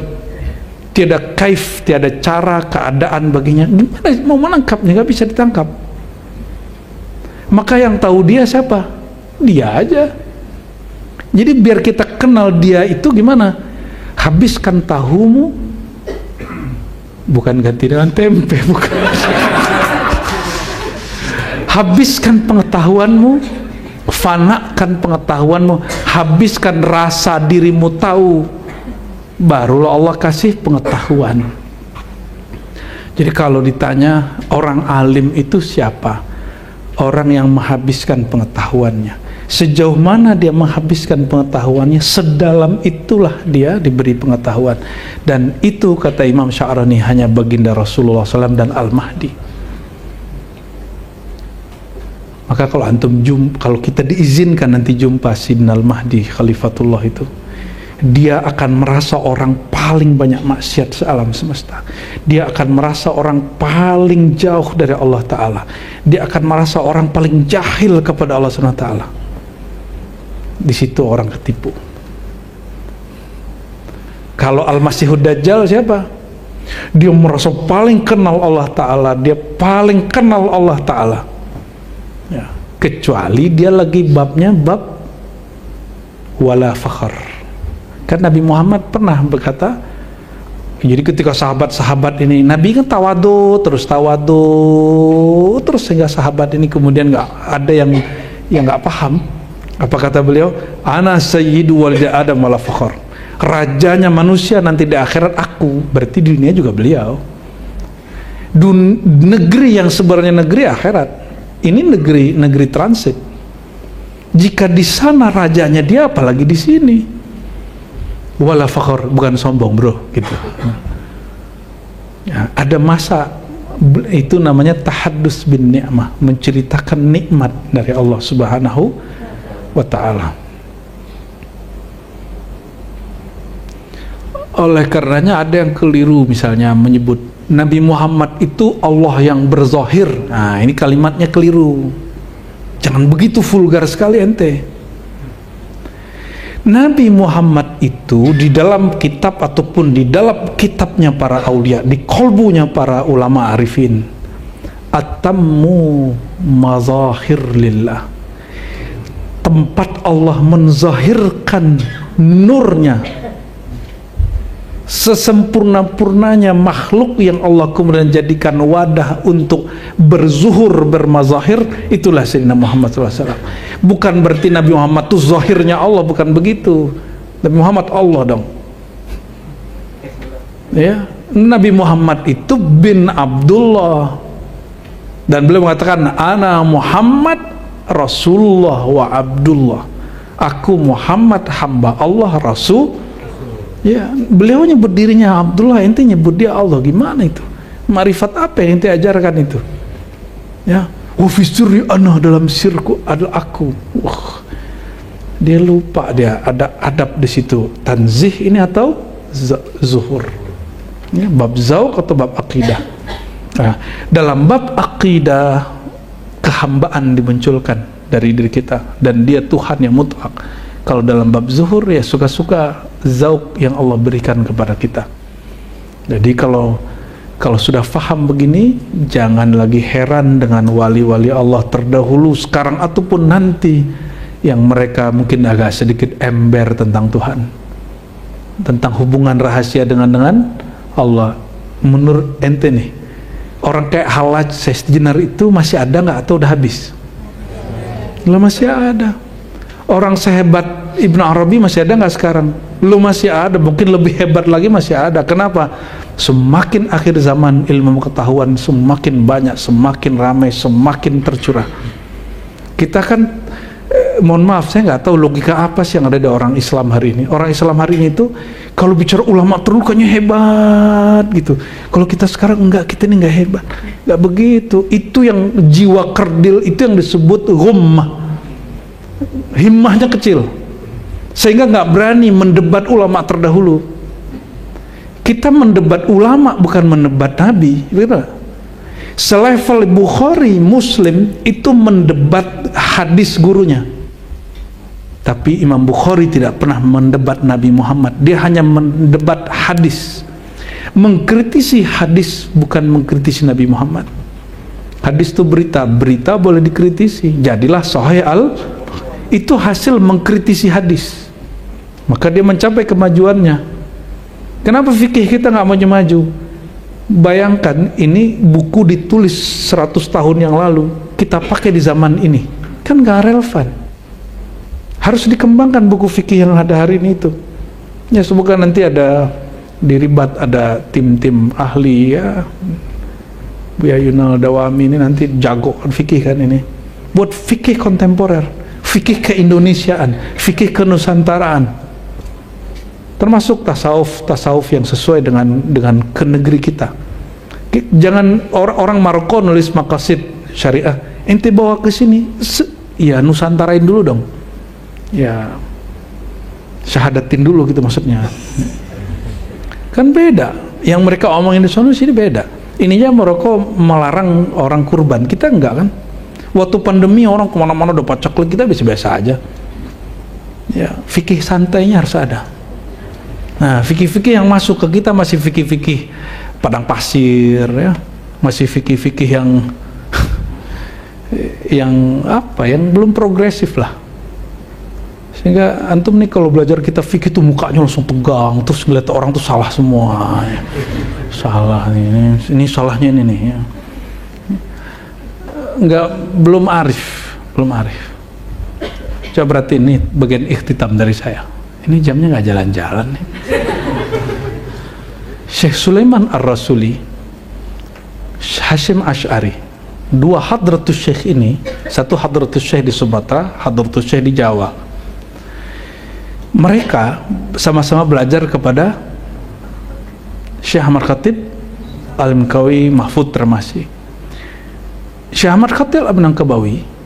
tiada kaif, tiada cara, keadaan baginya. Gimana mau menangkapnya? Nggak bisa ditangkap. Maka yang tahu dia siapa? Dia aja. Jadi biar kita kenal dia itu gimana? Habiskan tahumu, bukan ganti dengan tempe, bukan. Habiskan pengetahuanmu, fanakan pengetahuanmu, habiskan rasa dirimu tahu, barulah Allah kasih pengetahuan. Jadi kalau ditanya orang alim itu siapa? Orang yang menghabiskan pengetahuannya. Sejauh mana dia menghabiskan pengetahuannya, sedalam itulah dia diberi pengetahuan. Dan itu kata Imam Sya'rani hanya baginda Rasulullah SAW dan Al-Mahdi. Maka kalau kalau kita diizinkan nanti jumpa Sidnal Mahdi Khalifatullah itu, dia akan merasa orang paling banyak maksiat sealam semesta. Dia akan merasa orang paling jauh dari Allah Ta'ala. Dia akan merasa orang paling jahil kepada Allah Subhanahu Wa Ta'ala. Di situ orang ketipu. Kalau Al-Masihud Dajjal siapa? Dia merasa paling kenal Allah Ta'ala, dia paling kenal Allah Ta'ala ya. Kecuali dia lagi babnya bab wala fakhar. Kan Nabi Muhammad pernah berkata, jadi ketika sahabat-sahabat ini, Nabi kan tawadu terus sehingga sahabat ini kemudian nggak ada yang nggak paham. Apa kata beliau? Ana sayyidu walid Adam wala fakhar. Rajanya manusia nanti di akhirat aku, berarti di dunia juga beliau. Negeri yang sebenarnya negeri akhirat, ini negeri transit. Jika di sana rajanya dia, apalagi di sini. Wala fakhar, bukan sombong bro, gitu. Ya, ada masa itu namanya tahaddus bin ni'mah, menceritakan nikmat dari Allah Subhanahu wa Ta'ala. Oleh karenanya ada yang keliru misalnya menyebut Nabi Muhammad itu Allah yang berzahir. Nah, ini kalimatnya keliru. Jangan begitu vulgar sekali ente. Nabi Muhammad itu di dalam kitab ataupun di dalam kitabnya para aulia, di kolbunya para ulama arifin, atammu mazahir lillah, tempat Allah menzahirkan nurnya, sesempurna-purnanya makhluk yang Allah kemudian jadikan wadah untuk berzuhur, bermazahir, itulah Sayyidina Muhammad SAW. Bukan berarti Nabi Muhammad itu zahirnya Allah, bukan begitu. Nabi Muhammad Allah dong ya. Nabi Muhammad itu bin Abdullah, dan beliau mengatakan ana Muhammad Rasulullah wa Abdullah, aku Muhammad hamba Allah Rasul. Ya, beliau nyebut dirinya Abdullah, ente nyebut dia Allah, gimana itu? Marifat apa yang ente ajarkan itu? Ya, wa fi sirri ana, dalam sirku adalah aku. Wah, dia lupa, dia ada adab di situ. Tanzih ini atau zuhur? Ya, bab zauq atau bab akidah? Nah, dalam bab akidah kehambaan dimunculkan dari diri kita, dan dia Tuhan yang mutlak. Kalau dalam bab zuhur ya suka-suka zauq yang Allah berikan kepada kita. Jadi kalau sudah faham begini, jangan lagi heran dengan wali-wali Allah terdahulu sekarang ataupun nanti yang mereka mungkin agak sedikit ember tentang Tuhan, tentang hubungan rahasia dengan Allah. Menurut ente nih, orang kayak Halaj Sesjenar itu masih ada nggak atau udah habis? Lah masih ada. Orang sehebat Ibnu Arabi masih ada nggak sekarang? Lu masih ada, mungkin lebih hebat lagi masih ada. Kenapa? Semakin akhir zaman ilmu pengetahuan semakin banyak, semakin ramai, semakin tercurah. Kita kan mohon maaf, saya nggak tahu logika apa sih yang ada di orang Islam hari ini. Orang Islam hari ini itu kalau bicara ulama terlukanya hebat gitu. Kalau kita sekarang enggak, kita ini nggak hebat, nggak begitu. Itu yang jiwa kerdil, itu yang disebut ghummah. Himmahnya kecil sehingga nggak berani mendebat ulama terdahulu. Kita mendebat ulama bukan mendebat Nabi, betul? Selevel Bukhari, Muslim itu mendebat hadis gurunya, tapi Imam Bukhari tidak pernah mendebat Nabi Muhammad. Dia hanya mendebat hadis, mengkritisi hadis, bukan mengkritisi Nabi Muhammad. Hadis itu berita boleh dikritisi, jadilah Sahih itu hasil mengkritisi hadis, maka dia mencapai kemajuannya. Kenapa fikih kita nggak maju-maju? Bayangkan ini buku ditulis 100 tahun yang lalu, kita pakai di zaman ini, kan nggak relevan. Harus dikembangkan buku fikih yang ada hari ini itu. Ya semoga nanti ada diribat, ada tim-tim ahli ya. Buya Yunal Dawami ini nanti jago fikih kan ini, buat fikih kontemporer, fikih keindonesiaan, fikih kenusantaraan, termasuk tasawuf yang sesuai dengan ke negeri kita. Jangan orang Maroko nulis maqasid syariah, ente bawa ke sini, ya nusantarain dulu dong, ya syahadatin dulu gitu maksudnya. Kan beda, yang mereka omongin di sana sini beda. Ininya Maroko melarang orang kurban, kita enggak kan. Waktu pandemi orang kemana-mana udah pacak, kita biasa-biasa aja. Ya, fikih santainya harus ada. Nah, fikih-fikih yang masuk ke kita masih fikih-fikih padang pasir, ya, masih fikih-fikih yang apa, yang belum progresif lah. Sehingga antum nih kalau belajar kita fikih tuh mukanya langsung tegang, terus ngeliat orang tuh salah semua, ya. Salah ini salahnya ini nih, ya. Belum arif. Coba berarti ini bagian ikhtitam dari saya. Ini jamnya nggak jalan-jalan nih. Syekh Sulaiman Ar-Rasuli, Hasyim Asy'ari, dua hadratus syekh ini, satu hadratus syekh di Sumatera, hadratus syekh di Jawa. Mereka sama-sama belajar kepada Syekh Ahmad Khatib Al-Minangkawi Mahfud Termasi. Syekh Ahmad Khatib Al-Minangkawi,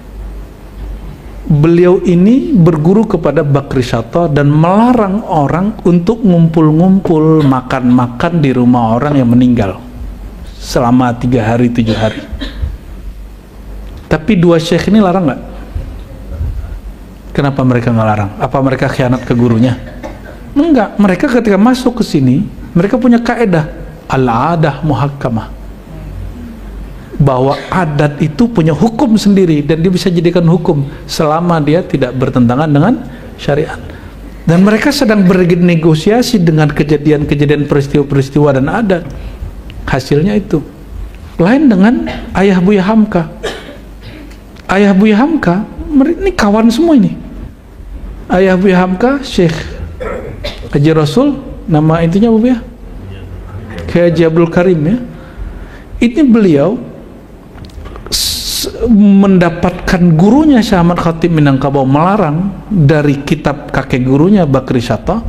beliau ini berguru kepada Bakri Syatta dan melarang orang untuk ngumpul-ngumpul makan-makan di rumah orang yang meninggal selama 3 hari 7 hari. Tapi dua syekh ini larang nggak? Kenapa mereka nggak larang? Apa mereka khianat ke gurunya? Enggak, mereka ketika masuk ke sini mereka punya kaedah al-adah muhakkamah, bahwa adat itu punya hukum sendiri dan dia bisa jadikan hukum selama dia tidak bertentangan dengan syariat. Dan mereka sedang bernegosiasi dengan kejadian-kejadian, peristiwa-peristiwa dan adat. Hasilnya itu lain dengan ayah Buya Hamka. Ayah Buya Hamka ini kawan semua ini. Ayah Buya Hamka, Syekh Haji Rasul, nama intinya apa ya? Haji Abdul Karim, ya. Ini beliau mendapatkan gurunya Syekh Ahmad Khatib Minangkabau melarang dari kitab kakek gurunya Bakri Syatta.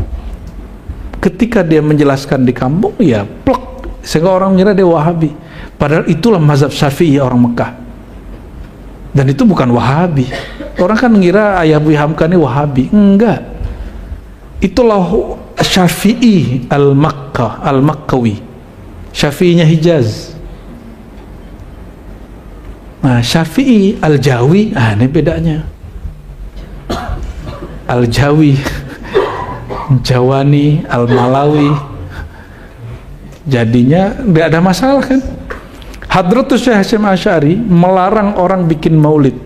Ketika dia menjelaskan di kampung, ya plek, sehingga orang mengira dia Wahabi, padahal itulah mazhab Syafi'i orang Mekah. Dan itu bukan Wahabi. Orang kan mengira ayah Buya Hamka ini Wahabi. Enggak, itulah Syafi'i Al-Makkawi, Syafi'inya Hijaz. Nah, Syafi'i Al-Jawi, ini bedanya. Al-Jawi, Jawani, Al-Malawi. Jadinya tidak ada masalah kan. Hadratus Syekh Hasyim Asy'ari melarang orang bikin maulid,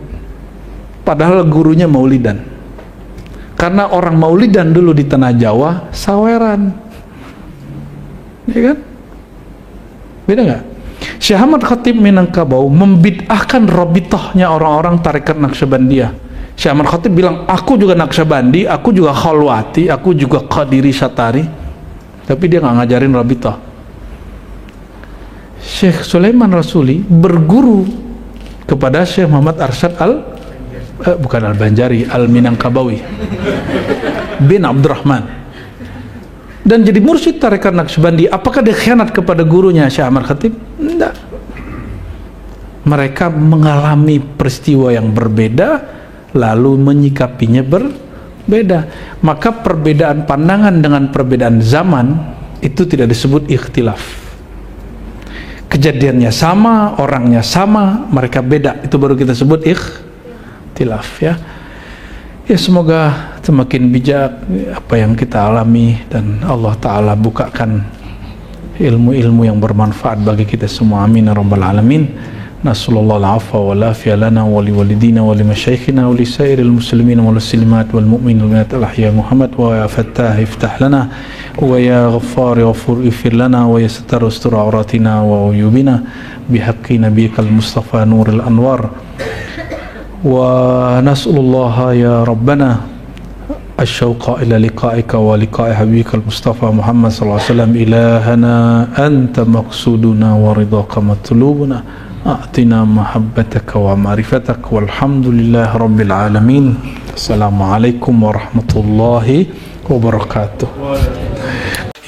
padahal gurunya maulidan. Karena orang maulidan dulu di tanah Jawa saweran, ya kan? Beda nggak? Syekh Ahmad Khatib Minangkabau membid'ahkan rabitahnya orang-orang tarekat Naqsyabandiyah. Syekh Ahmad Khatib bilang, aku juga Naqsyabandi, aku juga Khalwati, aku juga Qadiri Syatari, tapi dia nggak ngajarin rabitah. Syekh Sulaiman Rasuli berguru kepada Syekh Muhammad Arsyad bukan Al-Banjari, Al-Minangkabawi bin Abdurrahman, dan jadi mursyid tarekat Naqsyabandi. Apakah dia khianat kepada gurunya Syekh Ahmad Khatib? Tidak. Mereka mengalami peristiwa yang berbeda lalu menyikapinya berbeda. Maka perbedaan pandangan dengan perbedaan zaman itu tidak disebut ikhtilaf. Kejadiannya sama, orangnya sama, mereka beda, itu baru kita sebut ikhtilaf, ya. Ya, semoga semakin bijak apa yang kita alami dan Allah Ta'ala bukakan ilmu-ilmu yang bermanfaat bagi kita semua. Amin ya rabbal alamin. Nasallallahu al-afwa wal afiya lana wa li walidina wa li masyayikhina wa li sairil muslimin wal muslimat wal mu'minin wal mu'minat al-ahya Muhammad wa ya fattah iftah lana wa ya ghaffar ighfir ifir lana wa ya sattar ustur auratina wa uyubina bihaqqi nabiyikal mustafa nuril anwar. ونسأل الله يا ربنا الشوق إلى لقائك ولقاء حبيبك المصطفى محمد صلى الله عليه وسلم. إلهنا أنت مقصودنا ورضاك مطلوبنا، أعطنا محبتك ومعرفتك، والحمد لله رب العالمين. السلام عليكم ورحمة الله وبركاته.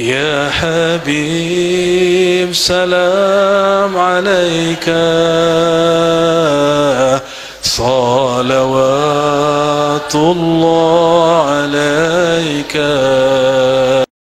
يا حبيب سلام عليك صلوات الله عليك